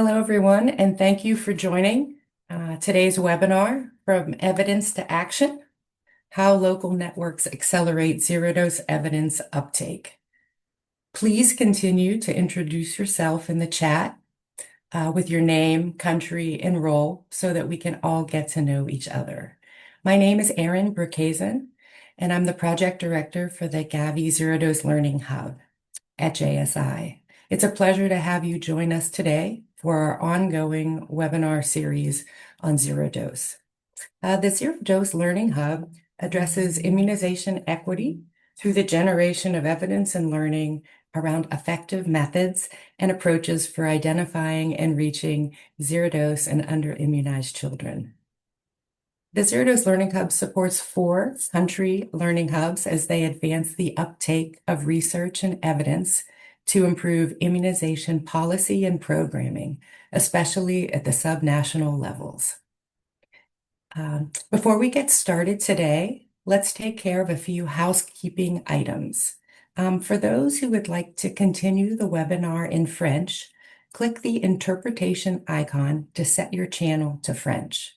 Hello, everyone, and thank you for joining today's webinar, From Evidence to Action: How Local Networks Accelerate Zero-Dose Evidence Uptake. Please continue to introduce yourself in the chat with your name, country, and role so that we can all get to know each other. My name is Erin Brookhazen, and I'm the Project Director for the Gavi Zero-Dose Learning Hub at JSI. It's a pleasure to have you join us today for our ongoing webinar series on zero dose. The Zero Dose Learning Hub addresses immunization equity through the generation of evidence and learning around effective methods and approaches for identifying and reaching zero dose and under-immunized children. The Zero Dose Learning Hub supports 4 country learning hubs as they advance the uptake of research and evidence to improve immunization policy and programming, especially at the subnational levels. Before we get started today, let's take care of a few housekeeping items. For those who would like to continue the webinar in French, click the interpretation icon to set your channel to French.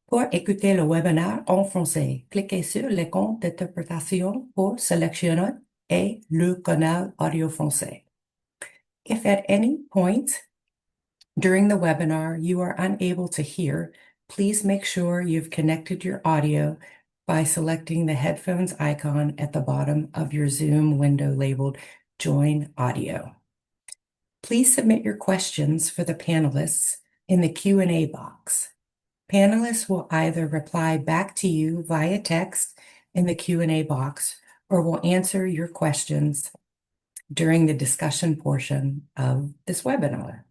Pour écouter le webinaire en français, cliquez sur l'icône d'interprétation pour sélectionner et le canal audio français. If at any point during the webinar you are unable to hear, please make sure you've connected your audio by selecting the headphones icon at the bottom of your Zoom window labeled Join Audio. Please submit your questions for the panelists in the Q&A box. Panelists will either reply back to you via text in the Q&A box or will answer your questions during the discussion portion of this webinar.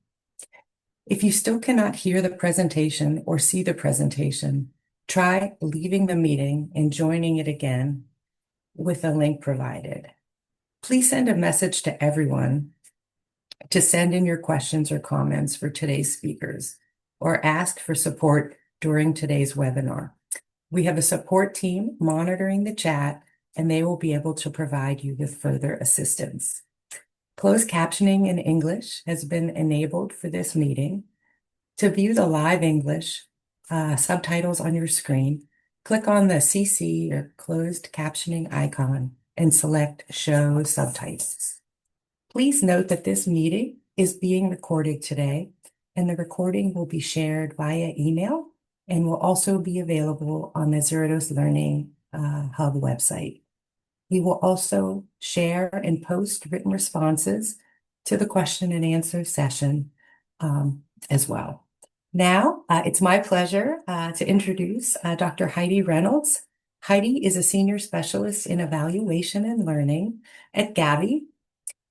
If you still cannot hear the presentation or see the presentation, try leaving the meeting and joining it again with the link provided. Please send a message to everyone to send in your questions or comments for today's speakers or ask for support during today's webinar. We have a support team monitoring the chat, and they will be able to provide you with further assistance. Closed captioning in English has been enabled for this meeting. To view the live English subtitles on your screen, click on the CC or closed captioning icon and select Show Subtitles. Please note that this meeting is being recorded today, and the recording will be shared via email and will also be available on the Zero Dose Learning Hub website. We will also share and post written responses to the question and answer session as well. Now, it's my pleasure to introduce Dr. Heidi Reynolds. Heidi is a senior specialist in evaluation and learning at Gavi.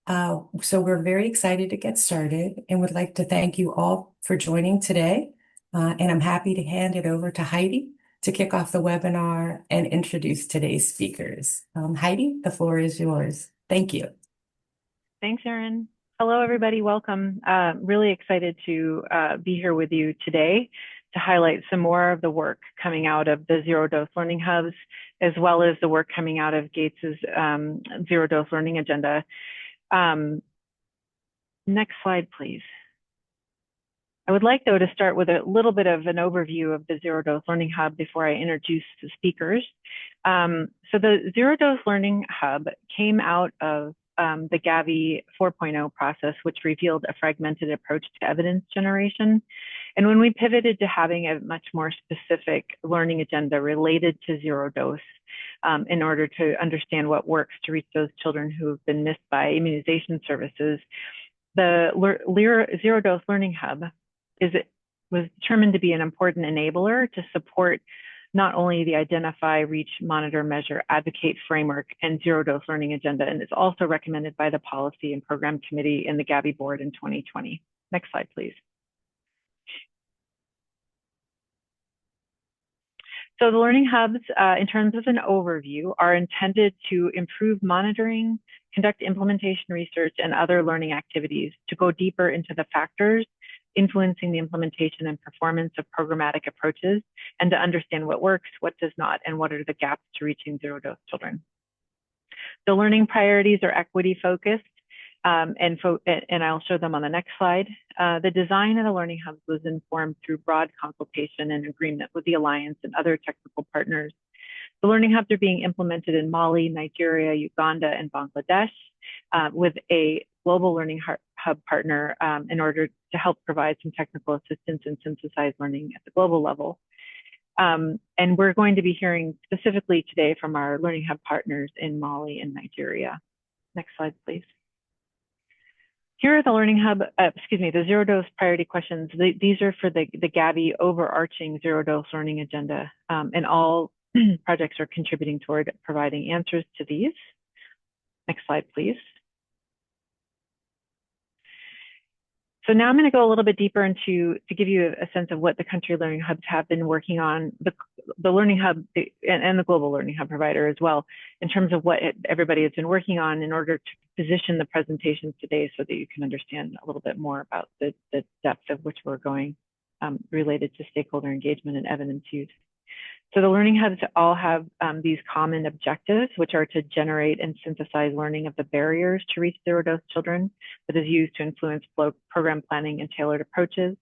So we're very excited to get started and would like to thank you all for joining today. And I'm happy to hand it over to Heidi to kick off the webinar and introduce today's speakers. Heidi, the floor is yours. Thank you. Thanks, Erin. Hello, everybody. Welcome. Really excited to be here with you today to highlight some more of the work coming out of the Zero Dose Learning Hubs, as well as the work coming out of Gates's Zero Dose Learning Agenda. Next slide, please. I would like, though, to start with a little bit of an overview of the Zero Dose Learning Hub before I introduce the speakers. So the Zero Dose Learning Hub came out of the Gavi 4.0 process, which revealed a fragmented approach to evidence generation. And when we pivoted to having a much more specific learning agenda related to zero dose, in order to understand what works to reach those children who have been missed by immunization services, the Zero Dose Learning Hub was determined to be an important enabler to support not only the identify, reach, monitor, measure, advocate framework and zero dose learning agenda, and it's also recommended by the policy and program committee in the Gavi board in 2020. Next slide, please. So the learning hubs, in terms of an overview, are intended to improve monitoring, conduct implementation research, and other learning activities to go deeper into the factors influencing the implementation and performance of programmatic approaches, and to understand what works, what does not, and what are the gaps to reaching zero dose children. The learning priorities are equity focused, And I'll show them on the next slide. The design of the Learning Hubs was informed through broad consultation and agreement with the Alliance and other technical partners. The Learning Hubs are being implemented in Mali, Nigeria, Uganda, and Bangladesh with a global Learning Hub partner in order to help provide some technical assistance and synthesize learning at the global level. And we're going to be hearing specifically today from our Learning Hub partners in Mali and Nigeria. Next slide, please. Here are the Learning Hub, the zero-dose priority questions. These are for the Gavi overarching zero-dose learning agenda, and all projects are contributing toward providing answers to these. Next slide, please. So now I'm going to go a little bit deeper into to give you a sense of what the country learning hubs have been working on, the learning hub and the global learning hub provider as well, in terms of what everybody has been working on in order to position the presentations today so that you can understand a little bit more about the depth of which we're going related to stakeholder engagement and evidence use. So the learning hubs all have these common objectives, which are to generate and synthesize learning of the barriers to reach zero-dose children that is used to influence program planning and tailored approaches,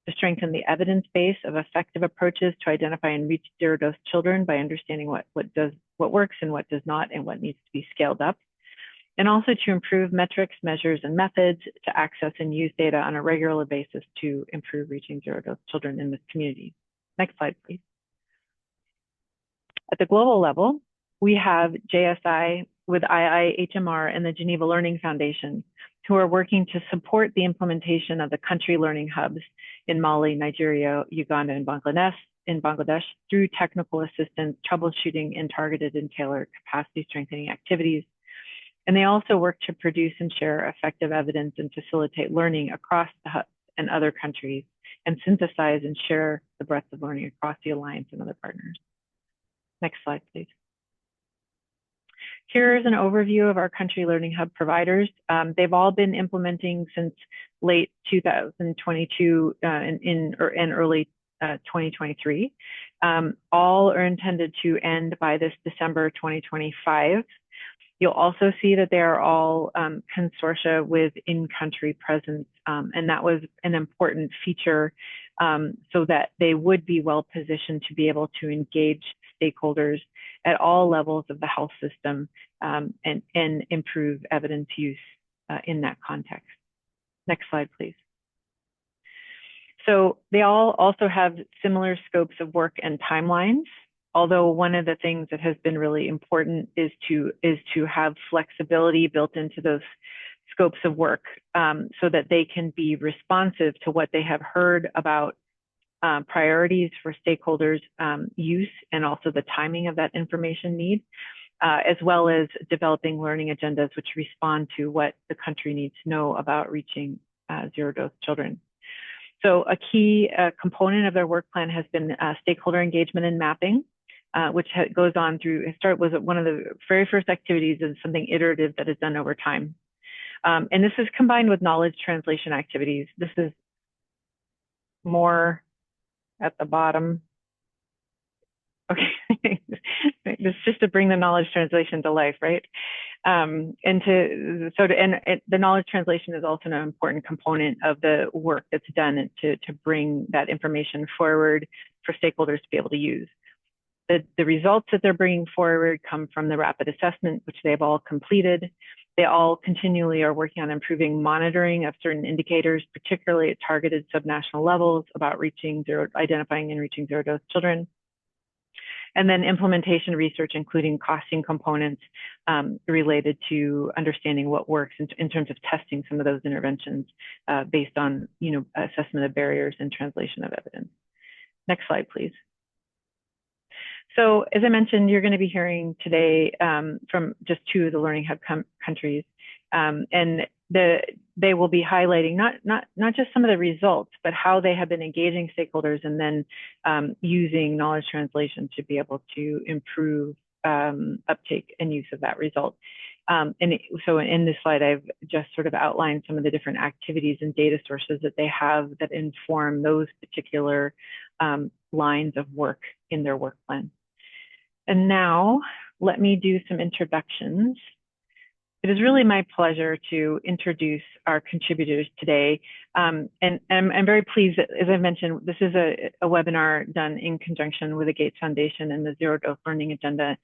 to strengthen the evidence base of effective approaches to identify and reach zero-dose children by understanding what works and what does not and what needs to be scaled up, and also to improve metrics, measures, and methods to access and use data on a regular basis to improve reaching zero-dose children in this community. Next slide, please. At the global level, we have JSI with IIHMR and the Geneva Learning Foundation, who are working to support the implementation of the country learning hubs in Mali, Nigeria, Uganda, and Bangladesh through technical assistance, troubleshooting, and targeted and tailored capacity strengthening activities. And they also work to produce and share effective evidence and facilitate learning across the hubs and other countries, and synthesize and share the breadth of learning across the Alliance and other partners. Next slide, please. Here's an overview of our country learning hub providers. They've all been implementing since late 2022 and early 2023. All are intended to end by this December 2025. You'll also see that they are all consortia with in-country presence, and that was an important feature so that they would be well positioned to be able to engage stakeholders at all levels of the health system and improve evidence use in that context. Next slide, please. So they all also have similar scopes of work and timelines, although one of the things that has been really important is to have flexibility built into those scopes of work so that they can be responsive to what they have heard about priorities for stakeholders' use and also the timing of that information need, as well as developing learning agendas which respond to what the country needs to know about reaching zero-dose children. So a key component of their work plan has been stakeholder engagement and mapping, which goes on through, was one of the very first activities and something iterative that is done over time. And this is combined with knowledge translation activities. This is more at the bottom. Okay, it's just to bring the knowledge translation to life, right? And the knowledge translation is also an important component of the work that's done to bring that information forward for stakeholders to be able to use. The results that they're bringing forward come from the rapid assessment, which they've all completed. They all continually are working on improving monitoring of certain indicators, particularly at targeted subnational levels about identifying and reaching zero-dose children. And then implementation research, including costing components related to understanding what works in terms of testing some of those interventions based on assessment of barriers and translation of evidence. Next slide, please. So as I mentioned, you're going to be hearing today from just two of the Learning Hub countries, and they will be highlighting not just some of the results, but how they have been engaging stakeholders and then using knowledge translation to be able to improve uptake and use of that result. So in this slide, I've just sort of outlined some of the different activities and data sources that they have that inform those particular lines of work in their work plan. And now let me do some introductions. It is really my pleasure to introduce our contributors today. And I'm very pleased that, as I mentioned, this is a webinar done in conjunction with the Gates Foundation and the Zero-Dose Learning Agenda.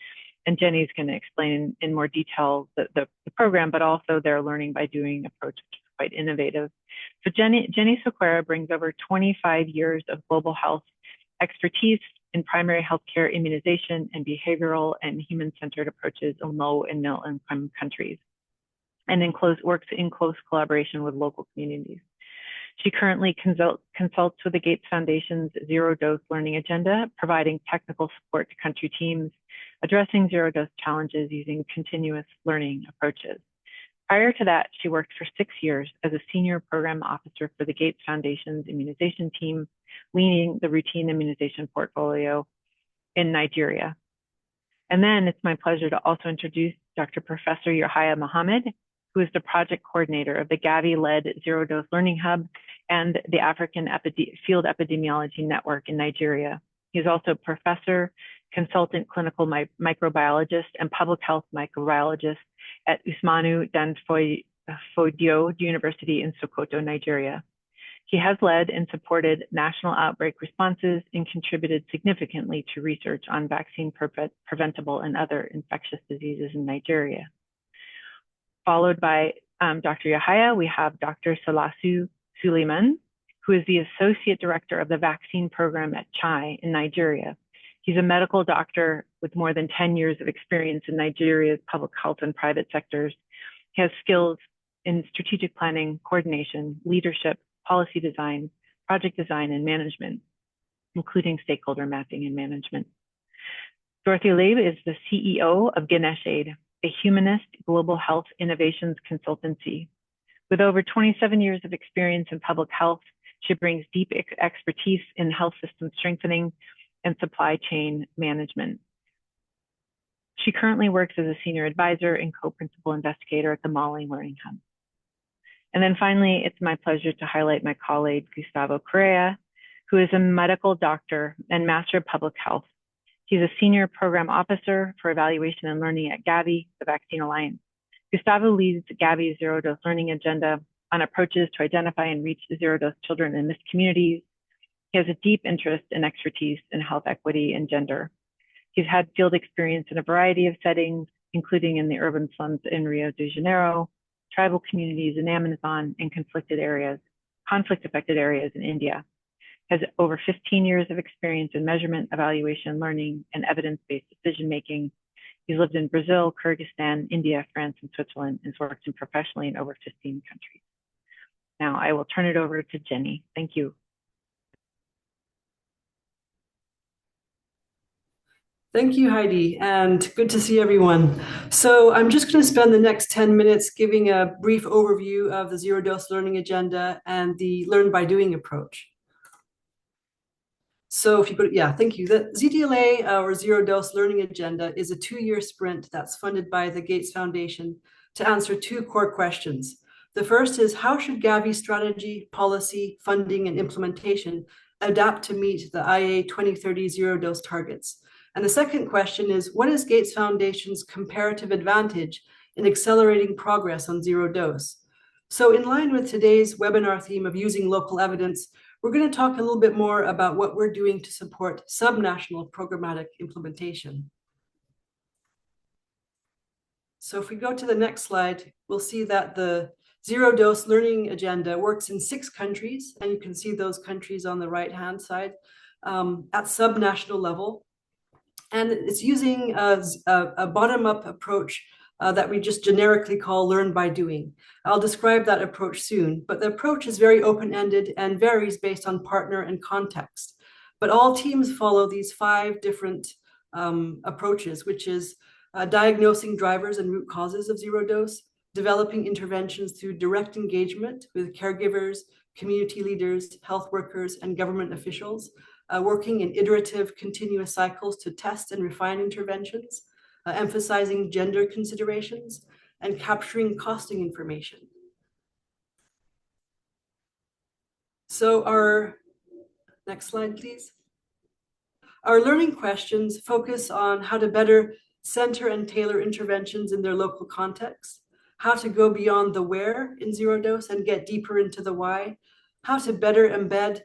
And Jenny's going to explain in more detail the program, but also their learning by doing approach, which is quite innovative. So Jenny Sequeira brings over 25 years of global health expertise in primary healthcare, immunization, and behavioral and human-centered approaches in low and middle-income countries, and works in close collaboration with local communities. She currently consults with the Gates Foundation's Zero-Dose Learning Agenda, providing technical support to country teams, addressing zero-dose challenges using continuous learning approaches. Prior to that, she worked for 6 years as a senior program officer for the Gates Foundation's immunization team, leading the routine immunization portfolio in Nigeria. And then it's my pleasure to also introduce Dr. Professor Yahya Mohammed, who is the project coordinator of the Gavi-led Zero-Dose Learning Hub and the African Field Epidemiology Network in Nigeria. He's also a professor, consultant clinical microbiologist, and public health microbiologist at Usmanu Danfodio University in Sokoto, Nigeria. He has led and supported national outbreak responses and contributed significantly to research on vaccine preventable and other infectious diseases in Nigeria. Followed by Dr. Yahya, we have Dr. Salasu Suleiman, who is the Associate Director of the Vaccine Program at Chai in Nigeria. He's a medical doctor with more than 10 years of experience in Nigeria's public health and private sectors. He has skills in strategic planning, coordination, leadership, policy design, project design, and management, including stakeholder mapping and management. Dorothy Leib is the CEO of Ganesh Aid, a humanist global health innovations consultancy. With over 27 years of experience in public health, she brings deep expertise in health system strengthening and supply chain management. She currently works as a senior advisor and co-principal investigator at the Mali Learning Hub. And then finally, it's my pleasure to highlight my colleague, Gustavo Correa, who is a medical doctor and master of public health. He's a senior program officer for evaluation and learning at Gavi, the Vaccine Alliance. Gustavo leads Gavi's Zero-Dose Learning Agenda on approaches to identify and reach zero-dose children in missed communities. He has a deep interest and expertise in health equity and gender. He's had field experience in a variety of settings, including in the urban slums in Rio de Janeiro, tribal communities in Amazon, and conflict-affected areas in India. Has over 15 years of experience in measurement, evaluation, learning, and evidence-based decision-making. He's lived in Brazil, Kyrgyzstan, India, France, and Switzerland, and has worked professionally in over 15 countries. Now I will turn it over to Jenny. Thank you. Thank you, Heidi, and good to see everyone. So I'm just going to spend the next 10 minutes giving a brief overview of the Zero-Dose Learning Agenda and the Learn by Doing approach. So if you go, thank you. The ZDLA, or Zero-Dose Learning Agenda, is a 2-year sprint that's funded by the Gates Foundation to answer 2 core questions. The first is, how should Gavi strategy, policy, funding, and implementation adapt to meet the IA 2030 zero-dose targets? And the second question is, what is Gates Foundation's comparative advantage in accelerating progress on zero dose? So in line with today's webinar theme of using local evidence, we're going to talk a little bit more about what we're doing to support subnational programmatic implementation. So if we go to the next slide, we'll see that the Zero-Dose Learning Agenda works in 6 countries, and you can see those countries on the right-hand side at subnational level. And it's using a bottom-up approach that we just generically call learn by doing. I'll describe that approach soon, but the approach is very open-ended and varies based on partner and context. But all teams follow these 5 different approaches, which is diagnosing drivers and root causes of zero dose, developing interventions through direct engagement with caregivers, community leaders, health workers, and government officials, working in iterative continuous cycles to test and refine interventions, emphasizing gender considerations, and capturing costing information. So our next slide, please. Our learning questions focus on how to better center and tailor interventions in their local context, how to go beyond the where in zero dose and get deeper into the why, how to better embed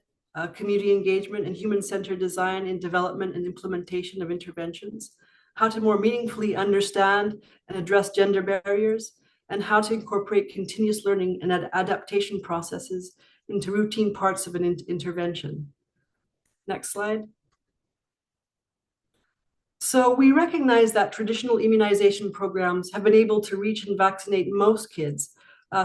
community engagement and human-centered design in development and implementation of interventions, how to more meaningfully understand and address gender barriers, and how to incorporate continuous learning and adaptation processes into routine parts of an intervention. Next slide. So we recognize that traditional immunization programs have been able to reach and vaccinate most kids.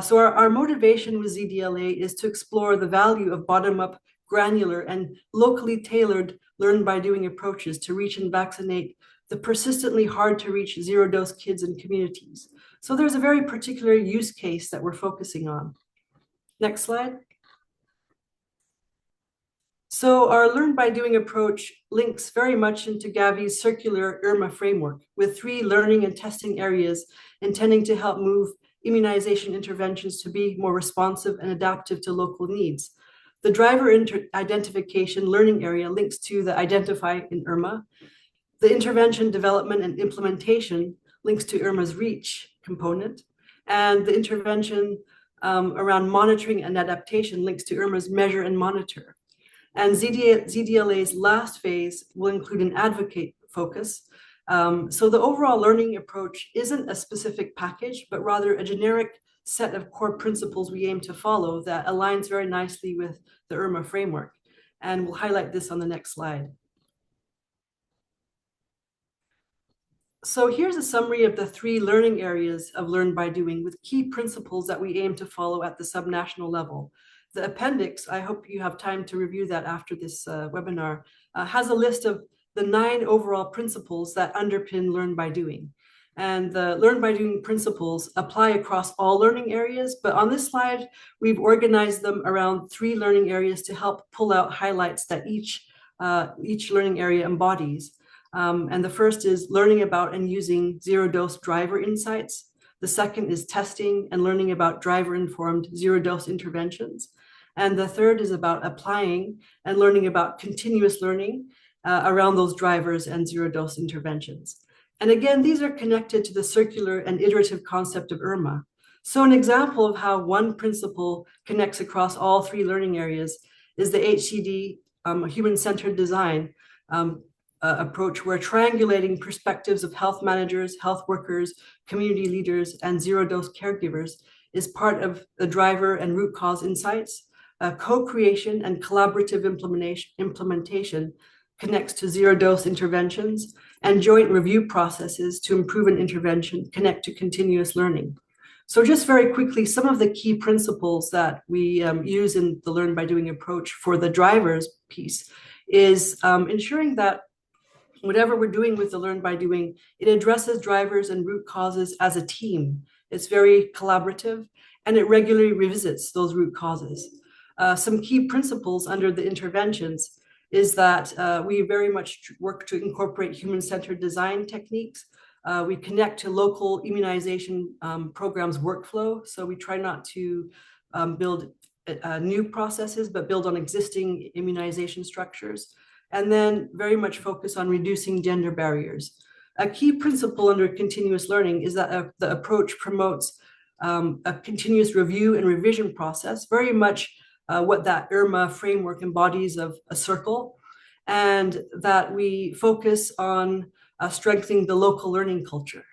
So our motivation with ZDLA is to explore the value of bottom-up, granular, and locally tailored learn-by-doing approaches to reach and vaccinate the persistently hard-to-reach zero-dose kids and communities. So there's a very particular use case that we're focusing on. Next slide. So our learn-by-doing approach links very much into Gavi's circular IRMA framework with 3 learning and testing areas intending to help move immunization interventions to be more responsive and adaptive to local needs. The driver identification learning area links to the identify in IRMA. The intervention development and implementation links to IRMA's reach component. And the intervention around monitoring and adaptation links to IRMA's measure and monitor. And ZDLA's last phase will include an advocate focus. So the overall learning approach isn't a specific package, but rather a generic set of core principles we aim to follow that aligns very nicely with the IRMA framework. And we'll highlight this on the next slide. So here's a summary of the 3 learning areas of Learn by Doing with key principles that we aim to follow at the subnational level. The appendix, I hope you have time to review that after this webinar, has a list of the 9 overall principles that underpin Learn by Doing. And the Learn by Doing principles apply across all learning areas, but on this slide, we've organized them around 3 learning areas to help pull out highlights that each learning area embodies. And the first is learning about and using zero-dose driver insights. The second is testing and learning about driver-informed zero-dose interventions. And the third is about applying and learning about continuous learning around those drivers and zero-dose interventions. And again, these are connected to the circular and iterative concept of IRMA. So an example of how one principle connects across all 3 learning areas is the HCD, human-centered design approach, where triangulating perspectives of health managers, health workers, community leaders, and zero-dose caregivers is part of the driver and root cause insights. Co-creation and collaborative implementation connects to zero-dose interventions, and joint review processes to improve an intervention connect to continuous learning. So just very quickly, some of the key principles that we use in the Learn by Doing approach for the drivers piece is ensuring that whatever we're doing with the Learn by Doing, it addresses drivers and root causes as a team. It's very collaborative, and it regularly revisits those root causes. Some key principles under the interventions is that we very much work to incorporate human-centered design techniques. We connect to local immunization programs workflow. So we try not to build new processes, but build on existing immunization structures. And then very much focus on reducing gender barriers. A key principle under continuous learning is that the approach promotes a continuous review and revision process, very much what that IRMA framework embodies of a circle, and that we focus on strengthening the local learning culture.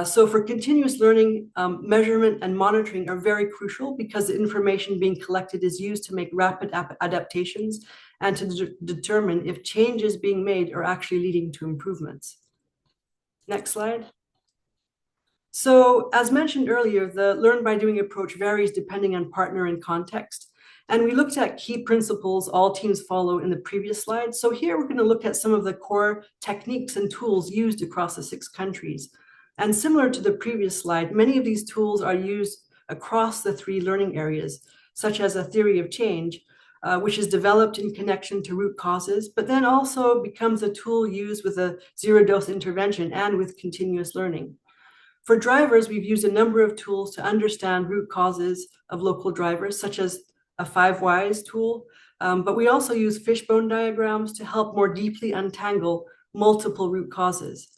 So for continuous learning, measurement and monitoring are very crucial because the information being collected is used to make rapid adaptations and to determine if changes being made are actually leading to improvements. Next slide. So as mentioned earlier, the Learn by Doing approach varies depending on partner and context. And we looked at key principles all teams follow in the previous slide. So here we're going to look at some of the core techniques and tools used across the 6 countries. And similar to the previous slide, many of these tools are used across the 3 learning areas, such as a theory of change, which is developed in connection to root causes, but then also becomes a tool used with a zero-dose intervention and with continuous learning. For drivers, we've used a number of tools to understand root causes of local drivers, such as a 5 whys tool, but we also use fishbone diagrams to help more deeply untangle multiple root causes.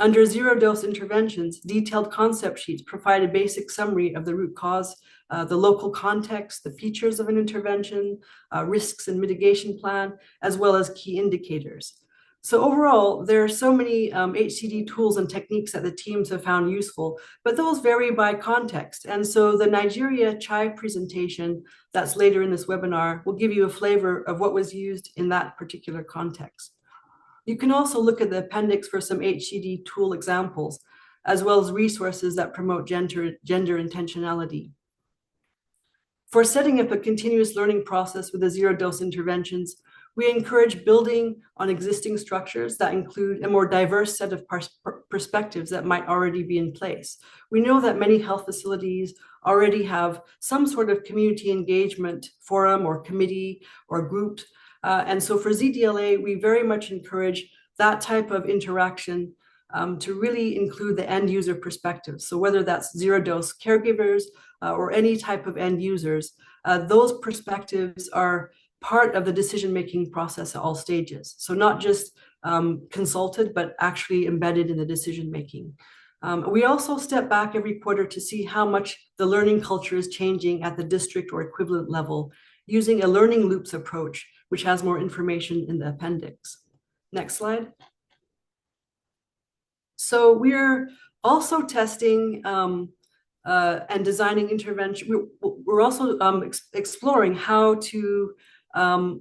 Under zero-dose interventions, detailed concept sheets provide a basic summary of the root cause, the local context, the features of an intervention, risks and mitigation plan, as well as key indicators. So overall, there are so many HCD tools and techniques that the teams have found useful, but those vary by context. And so the Nigeria CHI presentation that's later in this webinar will give you a flavor of what was used in that particular context. You can also look at the appendix for some HCD tool examples, as well as resources that promote gender intentionality. For setting up a continuous learning process with the zero-dose interventions, we encourage building on existing structures that include a more diverse set of perspectives that might already be in place. We know that many health facilities already have some sort of community engagement forum or committee or group. And so for ZDLA, we very much encourage that type of interaction to really include the end user perspective. So whether that's zero-dose caregivers or any type of end users, those perspectives are part of the decision-making process at all stages. So not just consulted, but actually embedded in the decision-making. We also step back every quarter to see how much the learning culture is changing at the district or equivalent level using a learning loops approach, which has more information in the appendix. Next slide. So we're also testing and designing intervention. We're also exploring how to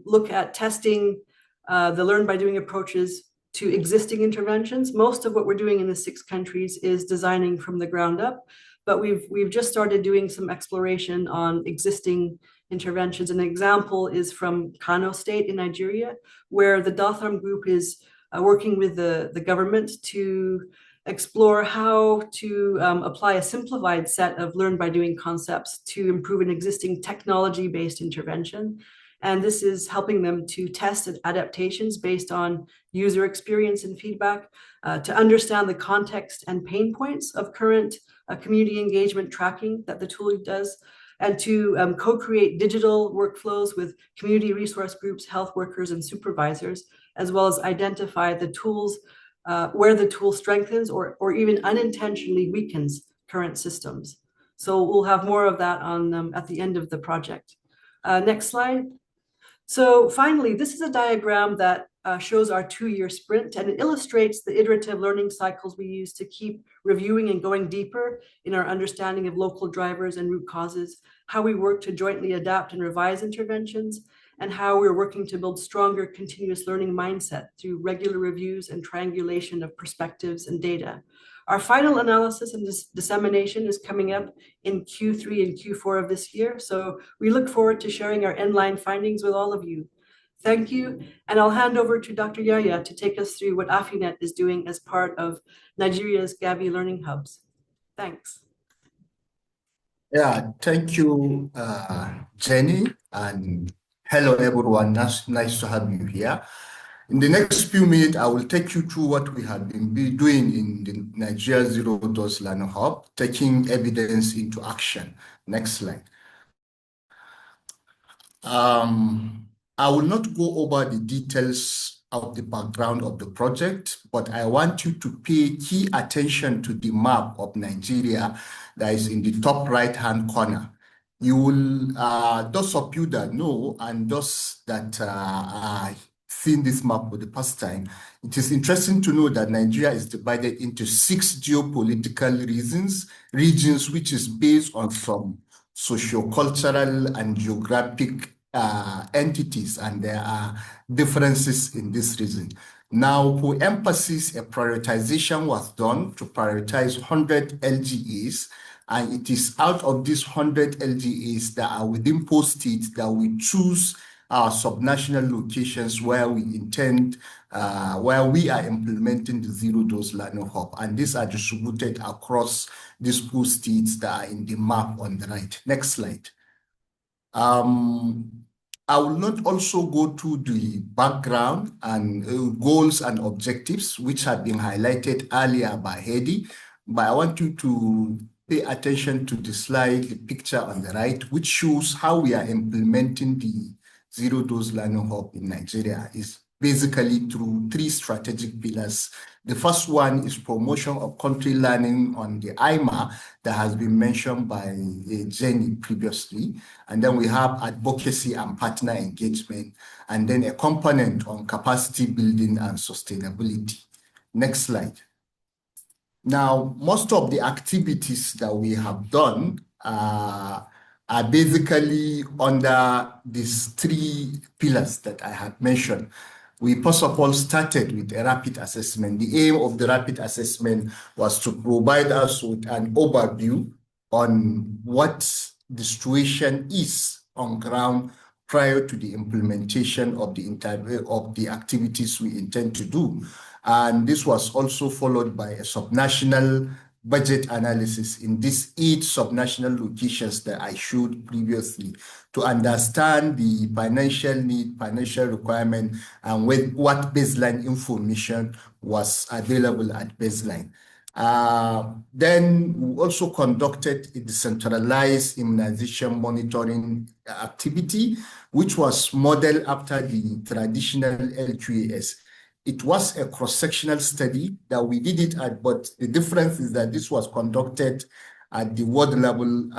look at testing the learn by doing approaches to existing interventions. Most of what we're doing in the 6 countries is designing from the ground up, but we've just started doing some exploration on existing interventions. An example is from Kano State in Nigeria, where the Dothram group is working with the government to explore how to apply a simplified set of learn by doing concepts to improve an existing technology-based intervention. And this is helping them to test adaptations based on user experience and feedback, to understand the context and pain points of current community engagement tracking that the tool does, and to co-create digital workflows with community resource groups, health workers, and supervisors, as well as identify the tools where the tool strengthens or even unintentionally weakens current systems. So we'll have more of that on at the end of the project. Next slide. So finally, this is a diagram that shows our 2-year sprint, and it illustrates the iterative learning cycles we use to keep reviewing and going deeper in our understanding of local drivers and root causes, how we work to jointly adapt and revise interventions, and how we're working to build stronger continuous learning mindset through regular reviews and triangulation of perspectives and data. Our final analysis and dissemination is coming up in Q3 and Q4 of this year. So we look forward to sharing our end-line findings with all of you. Thank you. And I'll hand over to Dr. Yaya to take us through what Afinet is doing as part of Nigeria's Gavi Learning Hubs. Thanks. Yeah, thank you, Jenny, and hello everyone. Nice to have you here. In the next few minutes, I will take you through what we have been doing in the Nigeria Zero-Dose Learning Hub, taking evidence into action. Next slide. I will not go over the details of the background of the project, but I want you to pay key attention to the map of Nigeria that is in the top right-hand corner. You will, those of you that know and those that are seen this map for the first time, it is interesting to know that Nigeria is divided into 6 geopolitical regions, which is based on some socio-cultural and geographic entities, and there are differences in this region. Now, for emphasis, a prioritization was done to prioritize 100 LGAs, and it is out of these 100 LGAs that are within 4 states that we choose our subnational locations where we intend, where we are implementing the Zero-Dose Learning Hub. And these are distributed across these 4 states that are in the map on the right. Next slide. I will not also go to the background and goals and objectives, which have been highlighted earlier by Hedy, but I want you to pay attention to the slide, the picture on the right, which shows how we are implementing the Zero-Dose Learning Hub in Nigeria. Is basically through three strategic pillars. The first one is promotion of country learning on the IMA that has been mentioned by Jenny previously. And then we have advocacy and partner engagement, and then a component on capacity building and sustainability. Next slide. Now, most of the activities that we have done are basically under these three pillars that I had mentioned. We first of all started with a rapid assessment. The aim of the rapid assessment was to provide us with an overview on what the situation is on ground prior to the implementation of the activities we intend to do. And this was also followed by a subnational budget analysis in these 8 subnational locations that I showed previously to understand the financial need, financial requirement, and what baseline information was available at baseline. Then we also conducted a decentralized immunization monitoring activity, which was modeled after the traditional LQAS. It was a cross-sectional study that we did it at, but the difference is that this was conducted at the ward level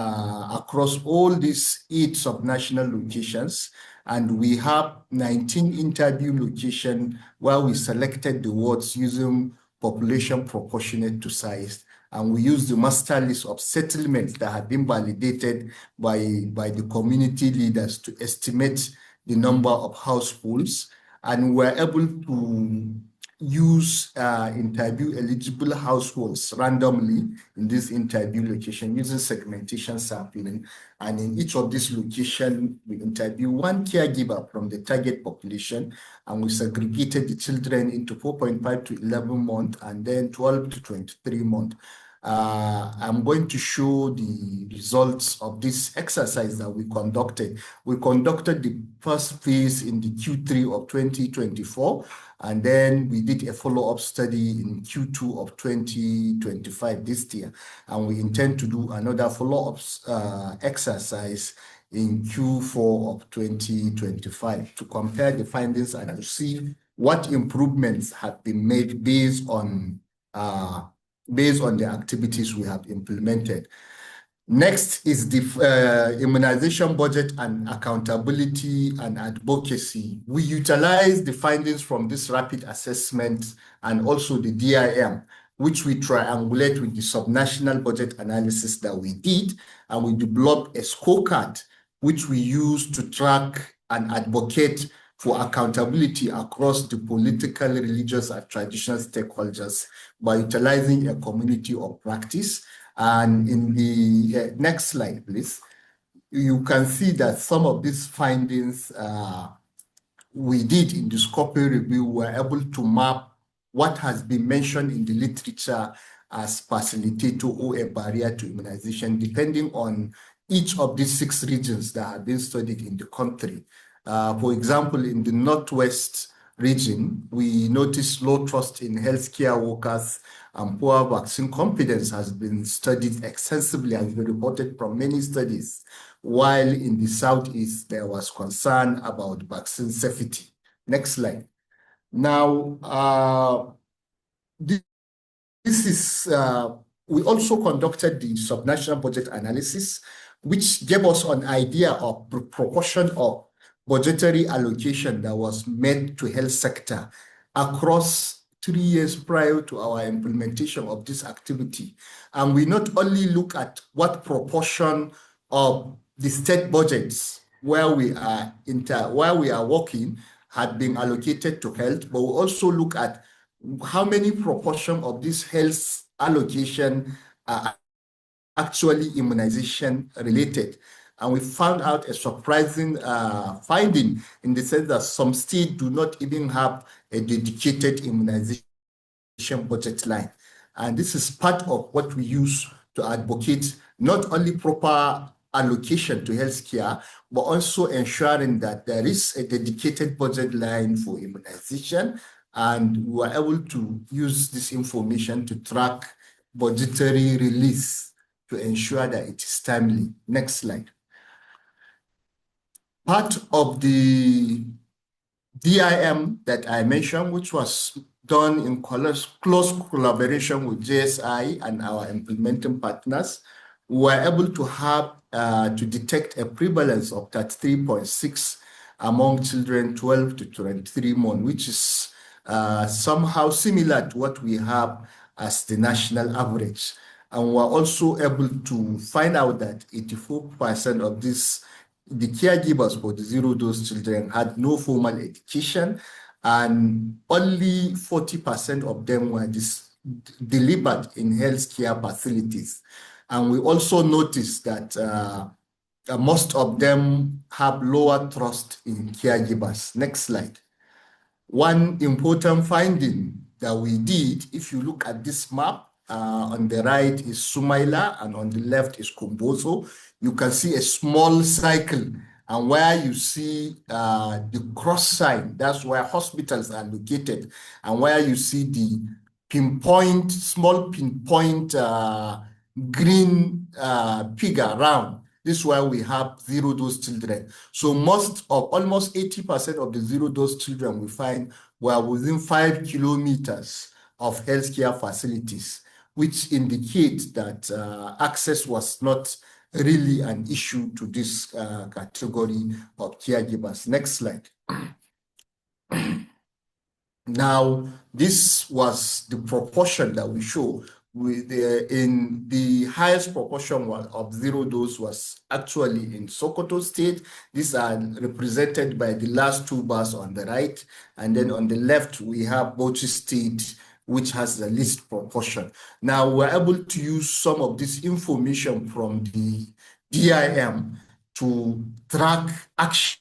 across all these 8 subnational locations. And we have 19 interview locations where we selected the wards using population proportionate to size. And we used the master list of settlements that have been validated by the community leaders to estimate the number of households. And we're able to use interview eligible households randomly in this interview location using segmentation sampling. And in each of these locations, we interview one caregiver from the target population, and we segregated the children into 4.5 to 11 months and then 12 to 23 months. I'm going to show the results of this exercise that we conducted. We conducted the first phase in the Q3 of 2024, and then we did a follow-up study in Q2 of 2025 this year. And we intend to do another follow-up exercise in Q4 of 2025 to compare the findings and to see what improvements have been made based on the activities we have implemented. Next is the immunization budget and accountability and advocacy. We utilize the findings from this rapid assessment and also the DIM, which we triangulate with the subnational budget analysis that we did, and we developed a scorecard, which we use to track and advocate for accountability across the political, religious, and traditional stakeholders by utilizing a community of practice. And in the next slide, please, you can see that some of these findings we did in the scoping review were able to map what has been mentioned in the literature as facilitator or a barrier to immunization, depending on each of these 6 regions that have been studied in the country. For example, in the Northwest region, we noticed low trust in healthcare workers and poor vaccine confidence has been studied extensively and been reported from many studies, while in the Southeast, there was concern about vaccine safety. Next slide. Now, this is, we also conducted the subnational budget analysis, which gave us an idea of the proportion of budgetary allocation that was made to health sector across 3 years prior to our implementation of this activity. And we not only look at what proportion of the state budgets where we are working had been allocated to health, but we also look at how many proportion of this health allocation are actually immunization related. And we found out a surprising finding in the sense that some states do not even have a dedicated immunization budget line. And this is part of what we use to advocate not only proper allocation to healthcare, but also ensuring that there is a dedicated budget line for immunization. And we were able to use this information to track budgetary release to ensure that it is timely. Next slide. Part of the DIM that I mentioned, which was done in close collaboration with JSI and our implementing partners, we were able to have to detect a prevalence of 33.6 among children 12 to 23 months, which is somehow similar to what we have as the national average. And we're also able to find out that 84% of the caregivers for the zero-dose children had no formal education, and only 40% of them were delivered in healthcare facilities. And we also noticed that most of them have lower trust in caregivers. Next slide. One important finding that we did, if you look at this map, on the right is Sumaila and on the left is Kumbozo. You can see a small cycle, and where you see the cross sign, that's where hospitals are located, and where you see the small pinpoint green figure around. This is where we have zero-dose children. So almost 80% of the zero-dose children we find were within 5 kilometers of healthcare facilities, which indicates that access was not really an issue to this category of caregivers. Next slide. Now, this was the proportion that we show. In the highest proportion of zero-dose was actually in Sokoto State. These are represented by the last two bars on the right. And then on the left, we have Bauchi State, which has the least proportion. Now, we're able to use some of this information from the DIM to track action.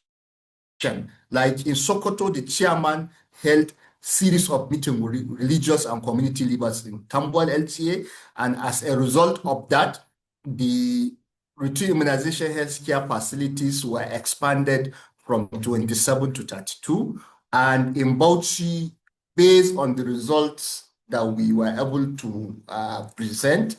Like in Sokoto, the chairman held series of meetings with religious and community leaders in Tambuwal LTA, and as a result of that, the routine immunization healthcare facilities were expanded from 27 to 32, and in Bauchi, based on the results that we were able to present,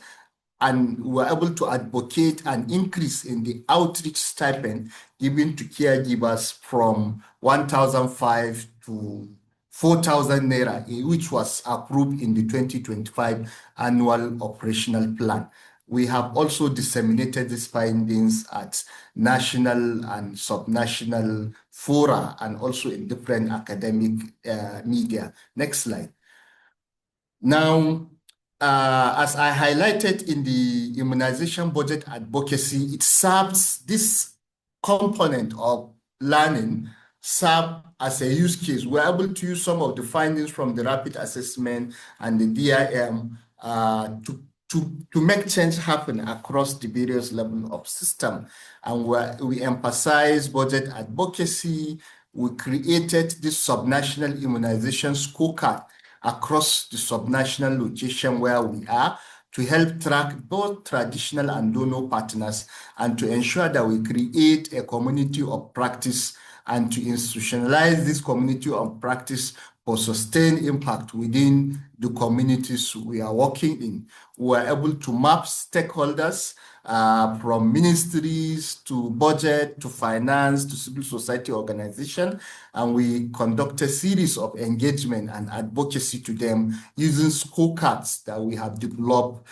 and we were able to advocate an increase in the outreach stipend given to caregivers from 1,005 to 4,000 naira, which was approved in the 2025 annual operational plan. We have also disseminated these findings at national and subnational fora and also in different academic media. Next slide. Now, as I highlighted in the immunization budget advocacy, it serves this component of learning serve as a use case. We're able to use some of the findings from the rapid assessment and the DIM to make change happen across the various levels of system. And we emphasize budget advocacy. We created this subnational immunization scorecard across the subnational location where we are to help track both traditional and donor partners and to ensure that we create a community of practice and to institutionalize this community of practice for sustained impact within the communities we are working in. We are able to map stakeholders from ministries to budget to finance to civil society organization, and we conduct a series of engagement and advocacy to them using scorecards that we have developed.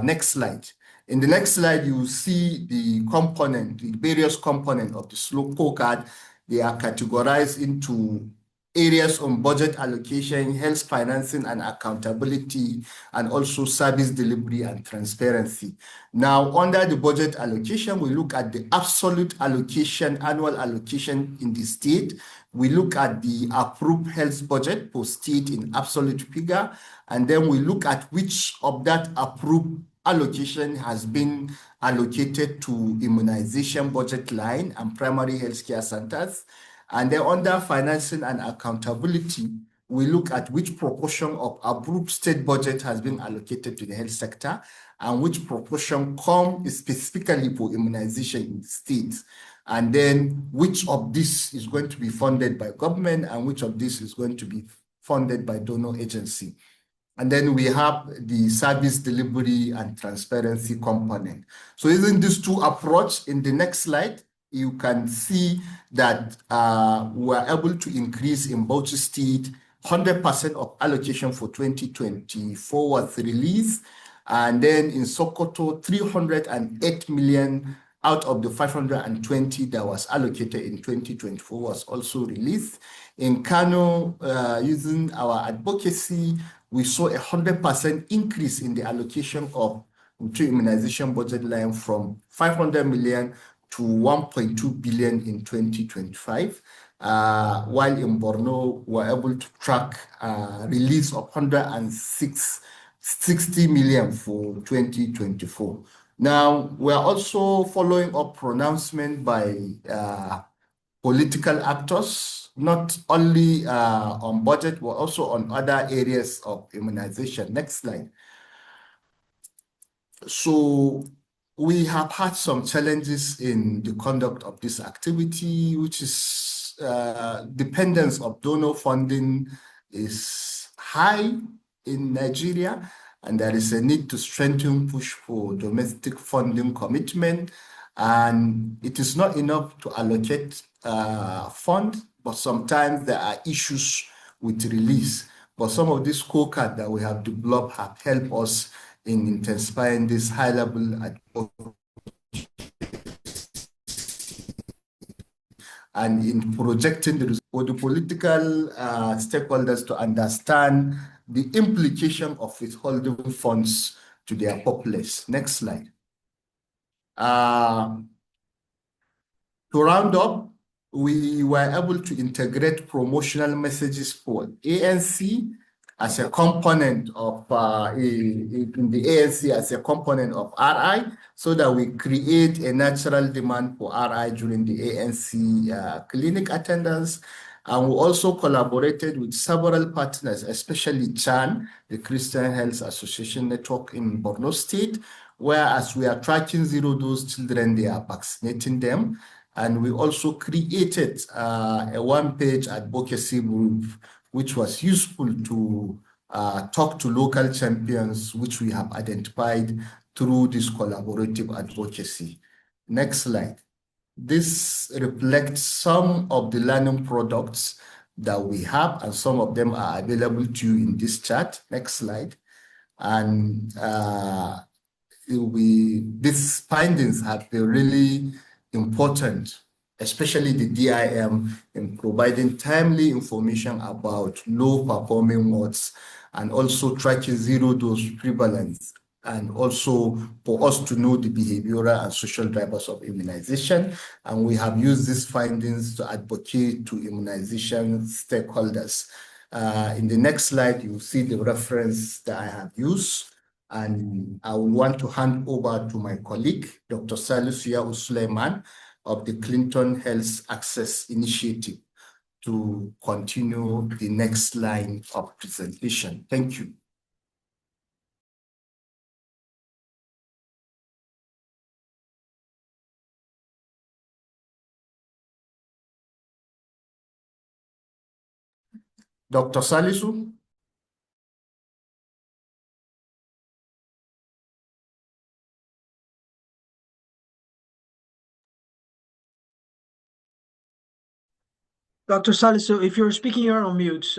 Next slide. In the next slide, you will see the various components of the scorecard. They are categorized into areas on budget allocation, health financing and accountability, and also service delivery and transparency. Now, under the budget allocation, we look at the absolute allocation, annual allocation in the state. We look at the approved health budget per state in absolute figure, and then we look at which of that approved allocation has been allocated to immunization budget line and primary healthcare centers. And then under financing and accountability, we look at which proportion of approved state budget has been allocated to the health sector and which proportion comes specifically for immunization in the states. And then which of this is going to be funded by government and which of this is going to be funded by donor agency. And then we have the service delivery and transparency component. So using these two approaches, in the next slide, you can see that we were able to increase in Bauchi State. 100% of allocation for 2024 was released. And then in Sokoto, 308 million out of the 520 that was allocated in 2024 was also released. In Kano, using our advocacy, we saw a 100% increase in the allocation of immunization budget line from 500 million to 1.2 billion in 2025. While in Borno, we were able to track release of 160 million for 2024. Now, we are also following up pronouncement by political actors, not only on budget, but also on other areas of immunization. Next slide. So we have had some challenges in the conduct of this activity, which is dependence of donor funding is high in Nigeria, and there is a need to strengthen push for domestic funding commitment. And it is not enough to allocate fund, but sometimes there are issues with release. But some of these scorecards that we have developed have helped us in intensifying this high level and in projecting the results for the political stakeholders to understand the implication of withholding funds to their populace. Next slide. To round up, we were able to integrate promotional messages for ANC as a component of in the ANC as a component of RI, so that we create a natural demand for RI during the ANC clinic attendance. And we also collaborated with several partners, especially CHAN, the Christian Health Association Network in Borno State, whereas we are tracking zero-dose children, they are vaccinating them. And we also created a one-page advocacy group, which was useful to talk to local champions, which we have identified through this collaborative advocacy. Next slide. This reflects some of the learning products that we have, and some of them are available to you in this chart. Next slide. And these findings have been really important, especially the DIM, in providing timely information about low-performing wards and also tracking zero-dose prevalence, and also for us to know the behavioral and social drivers of immunization. And we have used these findings to advocate to immunization stakeholders. In the next slide, you will see the reference that I have used. And I will want to hand over to my colleague, Dr. Salisu Suleiman of the Clinton Health Access Initiative, to continue the next line of presentation. Thank you. Dr. Salisu? Dr. Salisu, if you're speaking, you're on mute.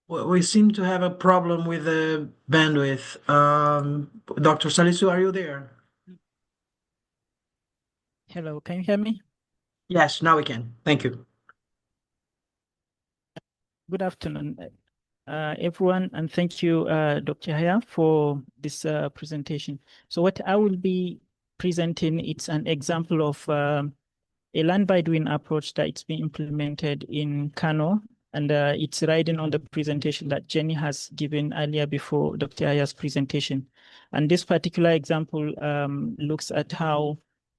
We seem to have a problem with the bandwidth. Dr. Salisu, are you there? Hello, can you hear me? Yes, now we can. Thank you. Good afternoon, everyone, and thank you, Dr. Haya, for this presentation. So what I will be presenting, it's an example of a learn by doing approach that it's been implemented in Kano, and it's riding on the presentation that Jenny has given earlier before Dr. Haya's presentation. And this particular example looks at how